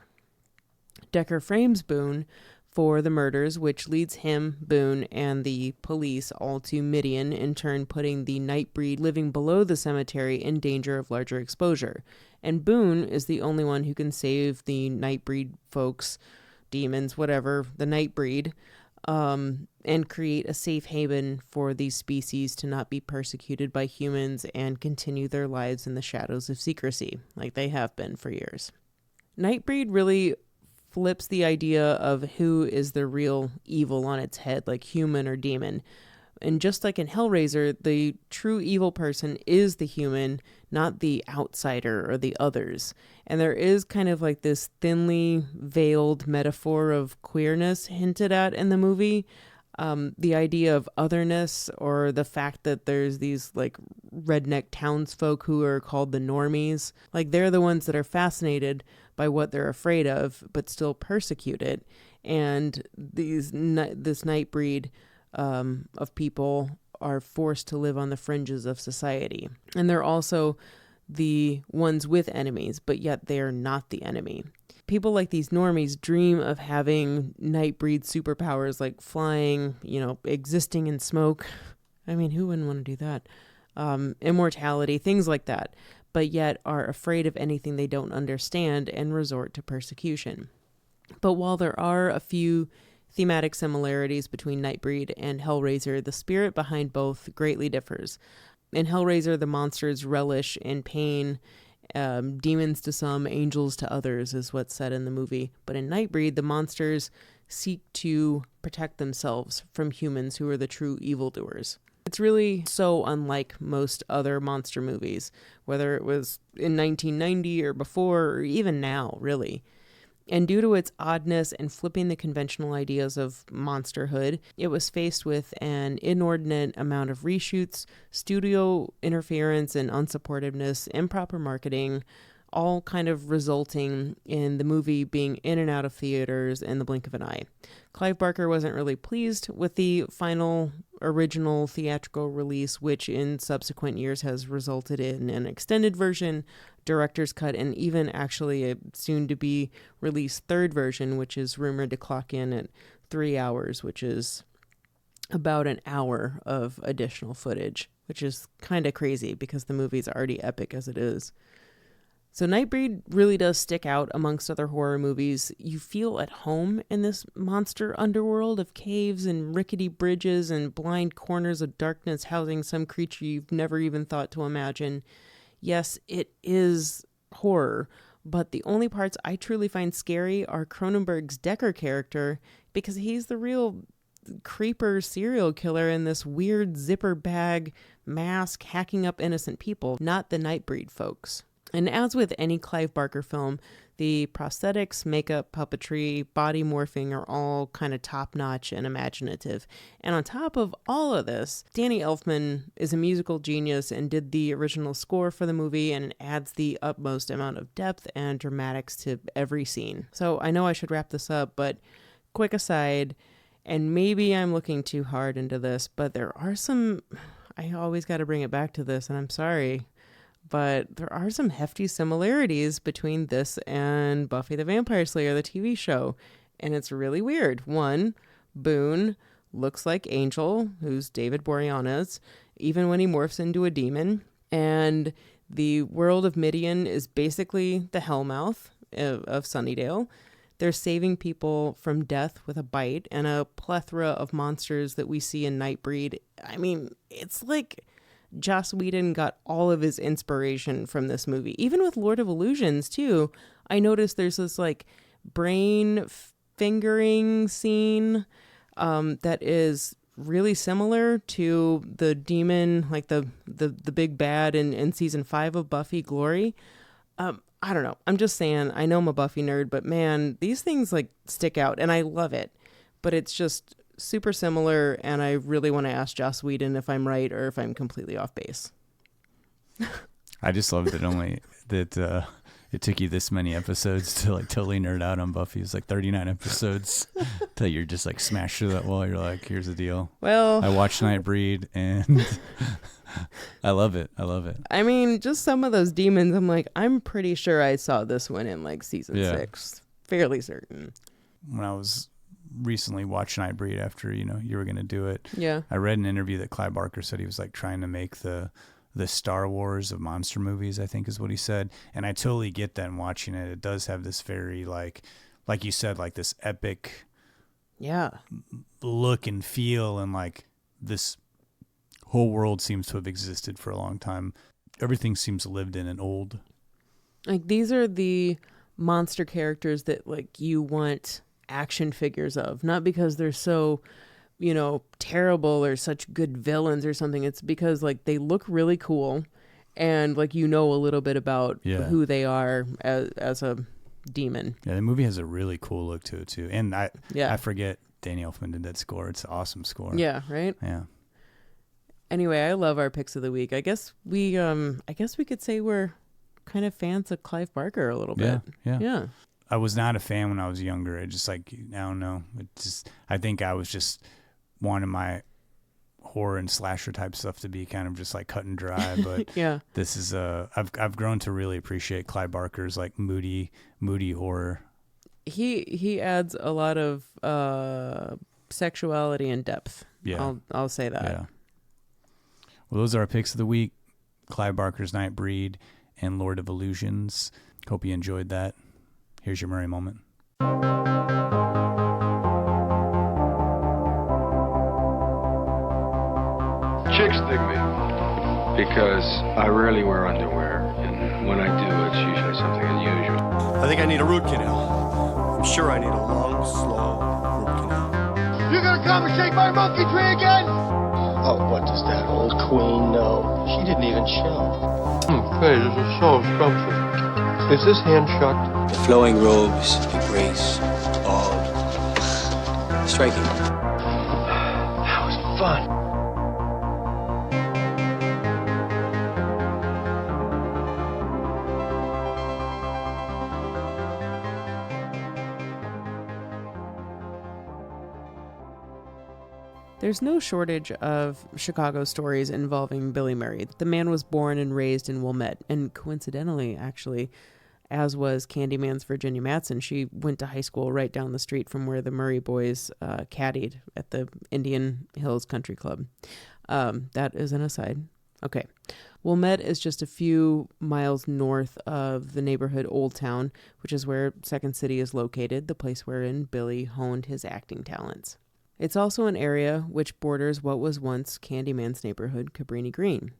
C: Decker frames Boone for the murders, which leads him, Boone, and the police all to Midian, in turn putting the Nightbreed living below the cemetery in danger of larger exposure. And Boone is the only one who can save the Nightbreed folks, demons, whatever, the Nightbreed, and create a safe haven for these species to not be persecuted by humans and continue their lives in the shadows of secrecy, like they have been for years. Nightbreed really flips the idea of who is the real evil on its head, like human or demon. And just like in Hellraiser, the true evil person is the human, not the outsider or the others. And there is kind of like this thinly veiled metaphor of queerness hinted at in the movie. The idea of otherness, or the fact that there's these like redneck townsfolk who are called the normies. Like they're the ones that are fascinated by what they're afraid of, but still persecute it. And this Nightbreed of people are forced to live on the fringes of society. And they're also the ones with enemies, but yet they are not the enemy. People like these normies dream of having Nightbreed superpowers like flying, existing in smoke. I mean, who wouldn't want to do that? Immortality, things like that, but yet are afraid of anything they don't understand and resort to persecution. But while there are a few thematic similarities between Nightbreed and Hellraiser, the spirit behind both greatly differs. In Hellraiser, the monsters relish in pain, demons to some, angels to others, is what's said in the movie. But in Nightbreed, the monsters seek to protect themselves from humans who are the true evildoers. It's really so unlike most other monster movies, whether it was in 1990 or before, or even now, really. And due to its oddness and flipping the conventional ideas of monsterhood, it was faced with an inordinate amount of reshoots, studio interference and unsupportiveness, improper marketing, all kind of resulting in the movie being in and out of theaters in the blink of an eye. Clive Barker wasn't really pleased with the final original theatrical release, which in subsequent years has resulted in an extended version, director's cut, and even actually a soon-to-be released third version, which is rumored to clock in at 3 hours, which is about an hour of additional footage, which is kind of crazy because the movie's already epic as it is. So Nightbreed really does stick out amongst other horror movies. You feel at home in this monster underworld of caves and rickety bridges and blind corners of darkness housing some creature you've never even thought to imagine. Yes, it is horror, but the only parts I truly find scary are Cronenberg's Decker character, because he's the real creeper serial killer in this weird zipper bag mask hacking up innocent people, not the Nightbreed folks. And as with any Clive Barker film, the prosthetics, makeup, puppetry, body morphing are all kind of top-notch and imaginative. And on top of all of this, Danny Elfman is a musical genius and did the original score for the movie and adds the utmost amount of depth and dramatics to every scene. So I know I should wrap this up, but quick aside, and maybe I'm looking too hard into this, but there are some... I always got to bring it back to this, and I'm sorry, but there are some hefty similarities between this and Buffy the Vampire Slayer, the TV show. And it's really weird. One, Boone looks like Angel, who's David Boreanaz, even when he morphs into a demon. And the world of Midian is basically the Hellmouth of Sunnydale. They're saving people from death with a bite and a plethora of monsters that we see in Nightbreed. I mean, it's like Joss Whedon got all of his inspiration from this movie. Even with Lord of Illusions, too, I noticed there's this, like, brain fingering scene that is really similar to the demon, like the big bad in season 5 of Buffy, Glory. I don't know. I'm just saying, I know I'm a Buffy nerd, but man, these things, like, stick out, and I love it. But it's just super similar, and I really want to ask Joss Whedon if I'm right or if I'm completely off base.
B: I just love that it took you this many episodes to like totally nerd out on Buffy. It's like 39 episodes till you're just like smashed through that wall. You're like, here's the deal.
C: Well,
B: I watched Nightbreed and I love it.
C: I mean, just some of those demons, I'm like, I'm pretty sure I saw this one in like season 6. Fairly certain.
B: When I was recently watched Nightbreed after, you were going to do it.
C: Yeah.
B: I read an interview that Clive Barker said he was like trying to make the Star Wars of monster movies, I think is what he said. And I totally get that in watching it. It does have this very like you said, like this epic look and feel, and like this whole world seems to have existed for a long time. Everything seems lived in and old.
C: Like these are the monster characters that like you want action figures of, not because they're so, terrible or such good villains or something. It's because like they look really cool and like a little bit about who they are as a demon.
B: Yeah, the movie has a really cool look to it too. And I forget Danny Elfman did that score. It's an awesome score.
C: Yeah, right?
B: Yeah.
C: Anyway, I love our picks of the week. I guess we could say we're kind of fans of Clive Barker a little bit. Yeah.
B: I was not a fan when I was younger. It just I don't know. I think I was just wanting my horror and slasher type stuff to be kind of just like cut and dry. But this is I've grown to really appreciate Clive Barker's like moody horror. He
C: adds a lot of sexuality and depth.
B: Yeah,
C: I'll say that.
B: Yeah. Well, those are our picks of the week: Clive Barker's Nightbreed and Lord of Illusions. Hope you enjoyed that. Here's your Murray moment.
G: Chicks dig me because I rarely wear underwear, and when I do, it's usually something unusual.
H: I think I need a root canal. I'm sure I need a long, slow root canal.
I: You gonna come and shake my monkey tree again?
J: Oh, what does that old queen know? She didn't even show.
G: Hey, this is so scrumptious. Is this hand shut?
J: The flowing robes, the grace, all striking.
G: That was fun.
C: There's no shortage of Chicago stories involving Billy Murray. The man was born and raised in Wilmette, and coincidentally, actually, as was Candyman's Virginia Madsen, she went to high school right down the street from where the Murray boys caddied at the Indian Hills Country Club. That is an aside. Okay. Wilmette is just a few miles north of the neighborhood Old Town, which is where Second City is located, the place wherein Billy honed his acting talents. It's also an area which borders what was once Candyman's neighborhood, Cabrini-Green.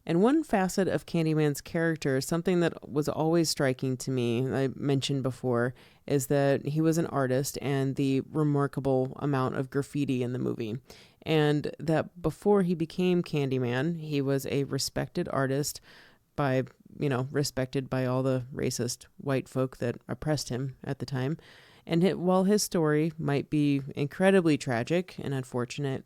C: And one facet of Candyman's character, something that was always striking to me, I mentioned before, is that he was an artist and the remarkable amount of graffiti in the movie. And that before he became Candyman, he was a respected artist respected by all the racist white folk that oppressed him at the time. And while his story might be incredibly tragic and unfortunate,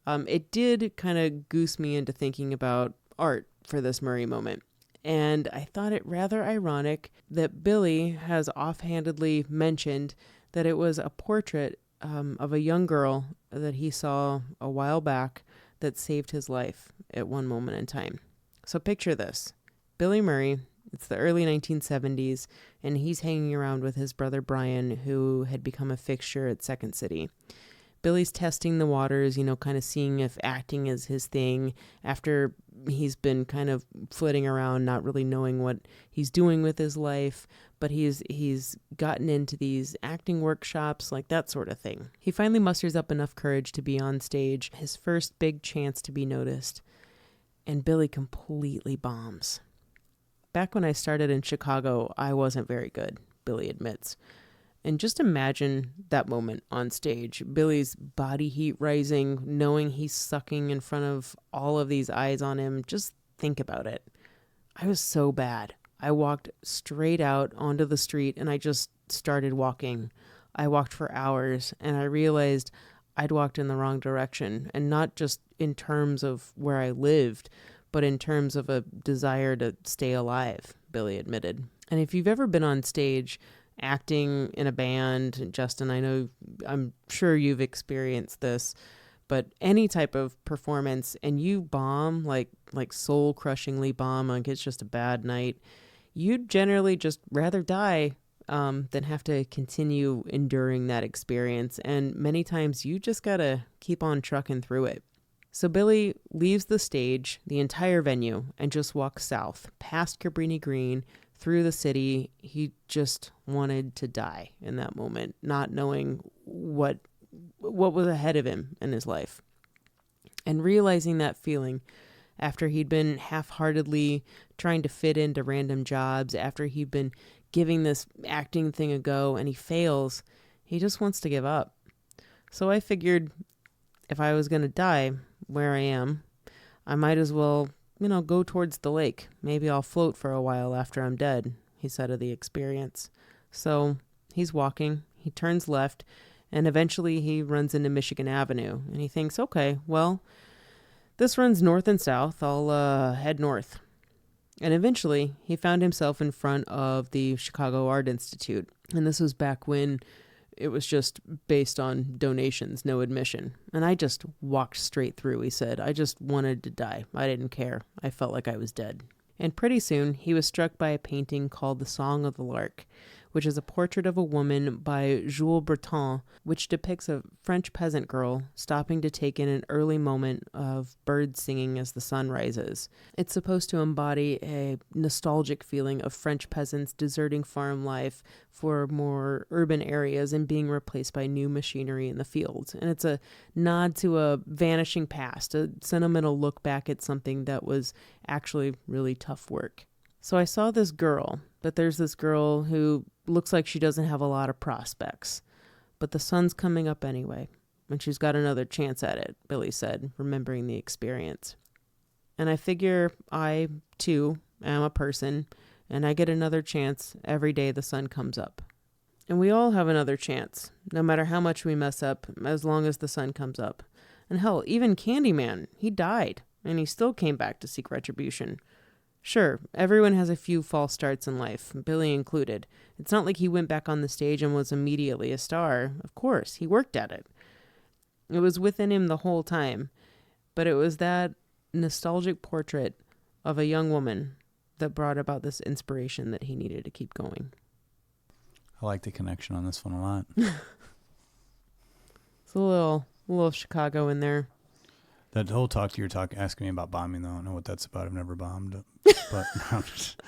C: it did kind of goose me into thinking about art for this Murray moment. And I thought it rather ironic that Billy has offhandedly mentioned that it was a portrait of a young girl that he saw a while back that saved his life at one moment in time. So picture this. Billy Murray, it's the early 1970s, and he's hanging around with his brother Brian, who had become a fixture at Second City. Billy's testing the waters, kind of seeing if acting is his thing after he's been kind of flitting around, not really knowing what he's doing with his life, but he's gotten into these acting workshops, like that sort of thing. He finally musters up enough courage to be on stage, his first big chance to be noticed, and Billy completely bombs. Back when I started in Chicago, I wasn't very good, Billy admits. And just imagine that moment on stage, Billy's body heat rising, knowing he's sucking in front of all of these eyes on him. Just think about it. I was so bad. I walked straight out onto the street and I just started walking. I walked for hours and I realized I'd walked in the wrong direction, and not just in terms of where I lived, but in terms of a desire to stay alive, Billy admitted. And if you've ever been on stage acting in a band, Justin, I'm sure you've experienced this, but any type of performance and you bomb, like soul-crushingly bomb, like it's just a bad night, you'd generally just rather die than have to continue enduring that experience. And many times you just gotta keep on trucking through it. So Billy leaves the stage, the entire venue, and just walks south, past Cabrini-Green, through the city. He just wanted to die in that moment, not knowing what was ahead of him in his life. And realizing that feeling after he'd been half-heartedly trying to fit into random jobs, after he'd been giving this acting thing a go and he fails, he just wants to give up. So I figured if I was going to die where I am, I might as well, go towards the lake. Maybe I'll float for a while after I'm dead, he said of the experience. So he's walking, he turns left, and eventually he runs into Michigan Avenue. And he thinks, okay, well, this runs north and south. I'll head north. And eventually he found himself in front of the Chicago Art Institute. And this was back when it was just based on donations, no admission. And I just walked straight through, he said. I just wanted to die. I didn't care. I felt like I was dead. And pretty soon, he was struck by a painting called The Song of the Lark, which is a portrait of a woman by Jules Breton, which depicts a French peasant girl stopping to take in an early moment of birds singing as the sun rises. It's supposed to embody a nostalgic feeling of French peasants deserting farm life for more urban areas and being replaced by new machinery in the fields. And it's a nod to a vanishing past, a sentimental look back at something that was actually really tough work. So I saw this girl, but there's this girl who looks like she doesn't have a lot of prospects. But the sun's coming up anyway, and she's got another chance at it, Billy said, remembering the experience. And I figure I, too, am a person, and I get another chance every day the sun comes up. And we all have another chance, no matter how much we mess up, as long as the sun comes up. And hell, even Candyman, he died, and he still came back to seek retribution. Sure, everyone has a few false starts in life, Billy included. It's not like he went back on the stage and was immediately a star. Of course, he worked at it. It was within him the whole time. But it was that nostalgic portrait of a young woman that brought about this inspiration that he needed to keep going.
B: I like the connection on this one a lot.
C: It's a little Chicago in there.
B: That whole talk you were asking me about bombing, though, I don't know what that's about. I've never bombed. But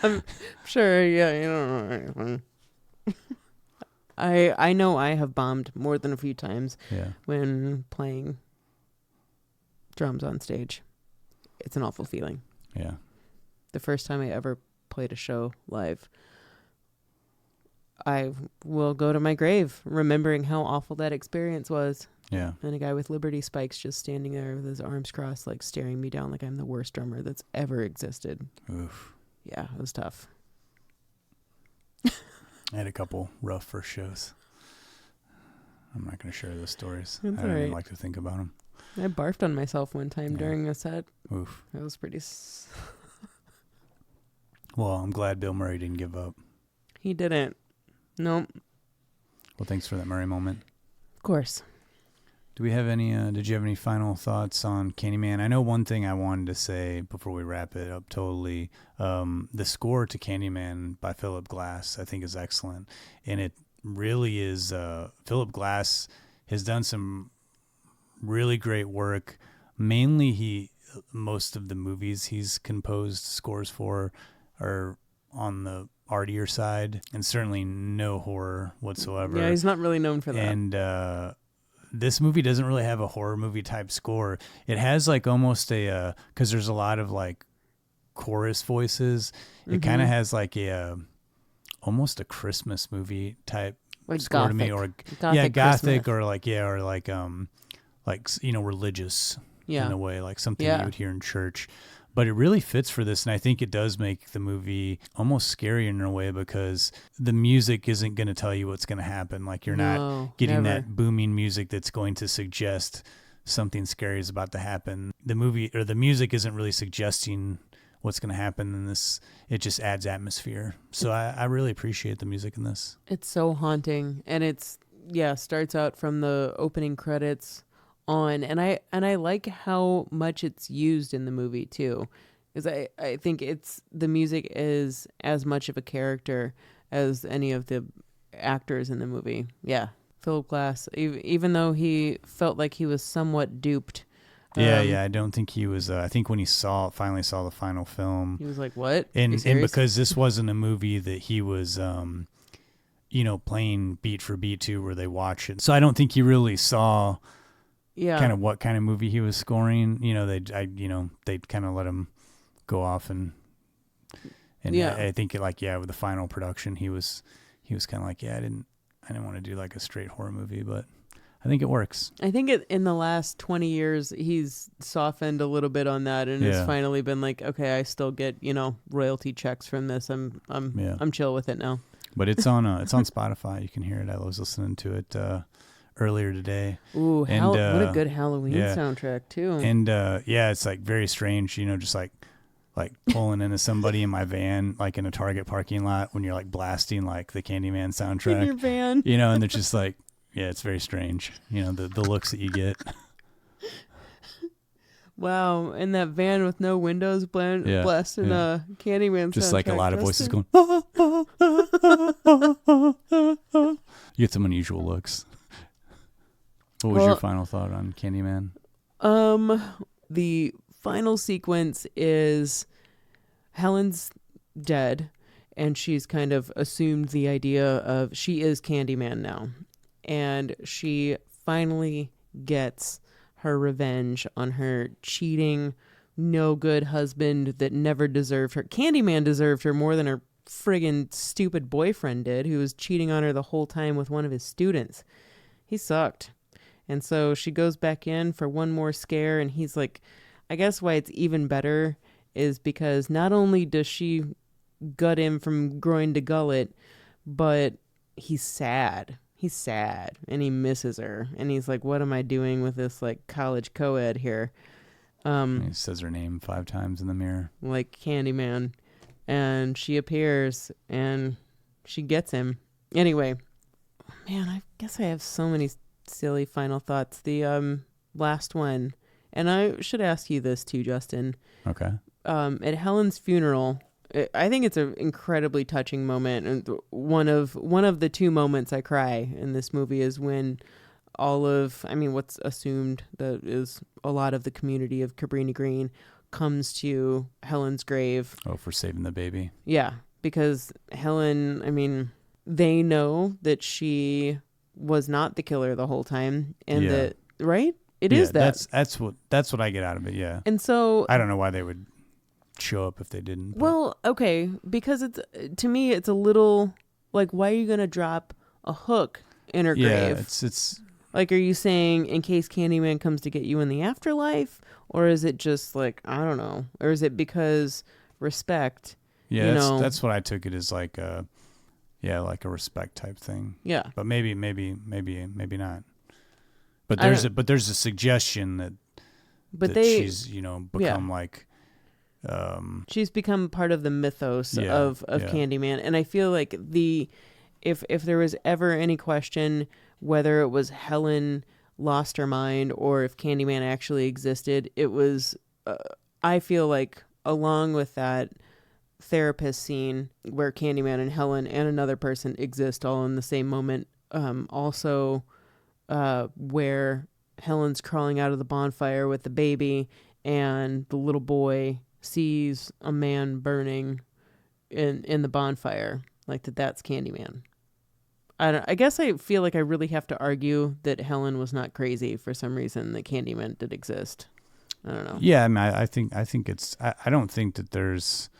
C: I'm sure, yeah, you don't know anything. I know I have bombed more than a few times when playing drums on stage. It's an awful feeling.
B: Yeah.
C: The first time I ever played a show live, I will go to my grave remembering how awful that experience was.
B: Yeah.
C: And a guy with Liberty spikes just standing there with his arms crossed, like staring me down like I'm the worst drummer that's ever existed.
B: Oof.
C: Yeah, it was tough.
B: I had a couple rough first shows. I'm not going to share those stories.
C: That's
B: I don't even
C: right.
B: like to think about them.
C: I barfed on myself one time during a set.
B: Oof.
C: That was pretty...
B: Well, I'm glad Bill Murray didn't give up.
C: He didn't. Nope.
B: Well, thanks for that Murray moment.
C: Of course.
B: Do we have any, did you have any final thoughts on Candyman? I know one thing I wanted to say before we wrap it up totally. The score to Candyman by Philip Glass, I think, is excellent. And it really is, Philip Glass has done some really great work. Mainly most of the movies he's composed scores for are on the artier side, and certainly no horror whatsoever.
C: Yeah, he's not really known for that.
B: And, this movie doesn't really have a horror movie type score. It has like almost a, cause there's a lot of like chorus voices. It kind of has like almost a Christmas movie type
C: like
B: score
C: gothic.
B: to me, or
C: gothic
B: gothic,
C: Christmas.
B: or like, you know, religious in a way, like something you would hear in church. But it really fits for this, and I think it does make the movie almost scarier in a way because the music isn't going to tell you what's going to happen. Like you're not getting that booming music that's going to suggest something scary is about to happen. The movie or the music isn't really suggesting what's going to happen in this. It just adds atmosphere. So I really appreciate the music in this. It's
C: so haunting, and it's starts out from the opening credits on, and I like how much it's used in the movie too, because I think the music is as much of a character as any of the actors in the movie. Philip Glass, even though he felt like he was somewhat duped.
B: I don't think he was. I think when he finally saw the final film,
C: he was like, "What?"
B: And because this wasn't a movie that he was, playing beat for beat to, where they watch it. So I don't think he really saw. Kind of what kind of movie he was scoring. They'd kind of let him go off and I think with the final production he was kind of like, I didn't want to do like a straight horror movie, but I think it works. I think
C: in the last 20 years he's softened a little bit on that and has finally been like, okay, I still get, royalty checks from this. I'm chill with it now.
B: But it's on Spotify. You can hear it. I was listening to it earlier today.
C: Ooh, what a good Halloween soundtrack too.
B: And it's like very strange, just like pulling into somebody in my van, like in a Target parking lot when you're like blasting like the Candyman soundtrack
C: in your van.
B: And they're just like, it's very strange. The looks that you get.
C: Wow, in that van with no windows, blasting a Candyman
B: just
C: soundtrack.
B: Like a lot of voices going. You get some unusual looks. What was your final thought on Candyman?
C: The final sequence is Helen's dead, and she's kind of assumed the idea of she is Candyman now. And she finally gets her revenge on her cheating, no good husband that never deserved her. Candyman deserved her more than her friggin' stupid boyfriend did, who was cheating on her the whole time with one of his students. He sucked. And so she goes back in for one more scare, and he's like, I guess why it's even better is because not only does she gut him from groin to gullet, but he's sad. He's sad, and he misses her. And he's like, what am I doing with this, like, college co-ed here?
B: He says her name 5 times in the mirror.
C: Like Candyman. And she appears, and she gets him. Anyway, man, I guess I have so many silly final thoughts. The last one, and I should ask you this too, Justin.
B: Okay.
C: At Helen's funeral, I think it's an incredibly touching moment, and one of the 2 moments I cry in this movie is when what's assumed that is a lot of the community of Cabrini-Green comes to Helen's grave.
B: Oh, for saving the baby.
C: Yeah, because Helen, they know that she was not the killer the whole time, and that, right? It is that.
B: That's what I get out of it. Yeah.
C: And so
B: I don't know why they would show up if they didn't. But.
C: Well, okay, because to me it's a little like, why are you gonna drop a hook in her grave?
B: Yeah, it's
C: like, are you saying in case Candyman comes to get you in the afterlife, or is it just like, I don't know, or is it because respect?
B: Yeah, that's what I took it as, like a respect type thing.
C: Yeah,
B: but maybe not. But there's a suggestion that she's become like.
C: She's become part of the mythos of Candyman, and I feel like if there was ever any question whether it was Helen lost her mind or if Candyman actually existed, it was I feel like, along with that therapist scene where Candyman and Helen and another person exist all in the same moment, also where Helen's crawling out of the bonfire with the baby and the little boy sees a man burning in the bonfire, like that's Candyman. I guess I feel like I really have to argue that Helen was not crazy for some reason, that Candyman did exist. I don't know.
B: Yeah, I think it's. I don't think that there's.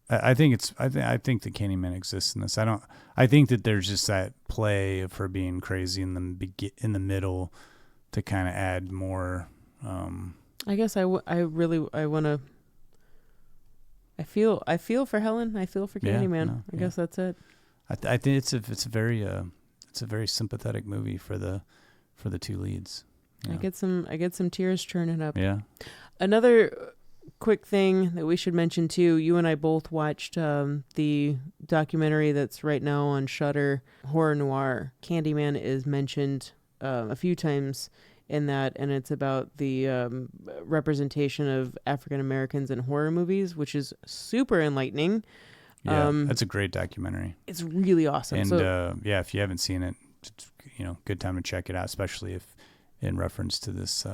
B: I think that Candyman exists in this. I think that there's just that play of her being crazy in the middle to kind of add more.
C: I guess I want to. I feel for Helen. I feel for Candyman. I guess that's it.
B: I think it's a very sympathetic movie for the 2 leads. Yeah.
C: I get some tears churning up.
B: Yeah.
C: Another quick thing that we should mention too. You and I both watched the documentary that's right now on Shudder, Horror Noir. Candyman is mentioned a few times in that, and it's about the representation of African Americans in horror movies, which is super enlightening.
B: Yeah, that's a great documentary.
C: It's really awesome.
B: And if you haven't seen it, good time to check it out, especially if in reference to this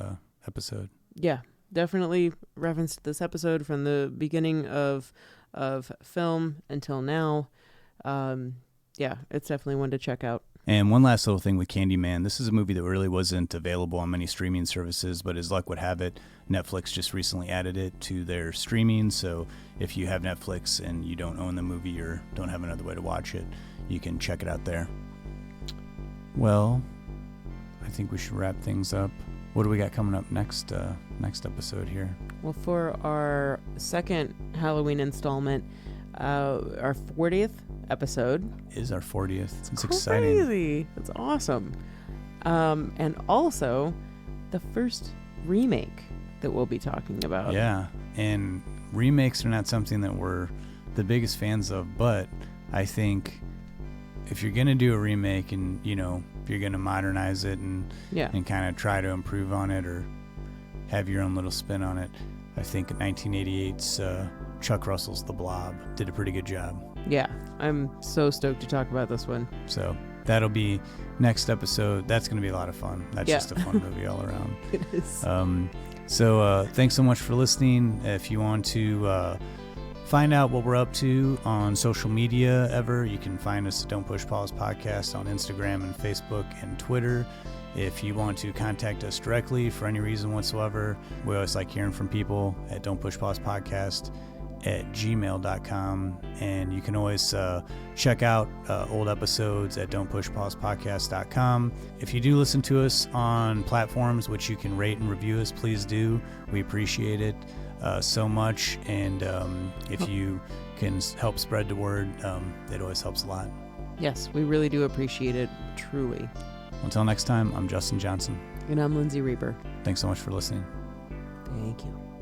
B: episode.
C: Yeah, definitely reference to this episode from the beginning of film until now. It's definitely one to check out.
B: And one last little thing with Candyman. This is a movie that really wasn't available on many streaming services, but as luck would have it, Netflix just recently added it to their streaming. So if you have Netflix and you don't own the movie or don't have another way to watch it, you can check it out there. Well, I think we should wrap things up. What do we got coming up next episode here?
C: Well, for our second Halloween installment, our 40th episode
B: is our 40th. It's
C: exciting.
B: Exciting.
C: It's awesome. And also the first remake that we'll be talking about.
B: Yeah, and remakes are not something that we're the biggest fans of, but I think if you're going to do a remake and, if you're going to modernize it and kind of try to improve on it or have your own little spin on it, I think 1988's Chuck Russell's The Blob did a pretty good job.
C: Yeah, I'm so stoked to talk about this one.
B: So that'll be next episode. That's going to be a lot of fun. That's just a fun movie all around.
C: It is.
B: So thanks so much for listening. If you want to find out what we're up to on social media you can find us at Don't Push Pause Podcast on Instagram and Facebook and Twitter. If you want to contact us directly for any reason whatsoever, we always like hearing from people at Don't Push Pause Podcast don'tpushpause@gmail.com. And you can always check out old episodes at don'tpushpausepodcast.com. If you do listen to us on platforms which you can rate and review us, please do. We appreciate it so much. And if you can help spread the word, it always helps a lot.
C: Yes, we really do appreciate it, truly.
B: Until next time, I'm Justin Johnson.
C: And I'm Lindsay Reber.
B: Thanks so much for listening.
C: Thank you.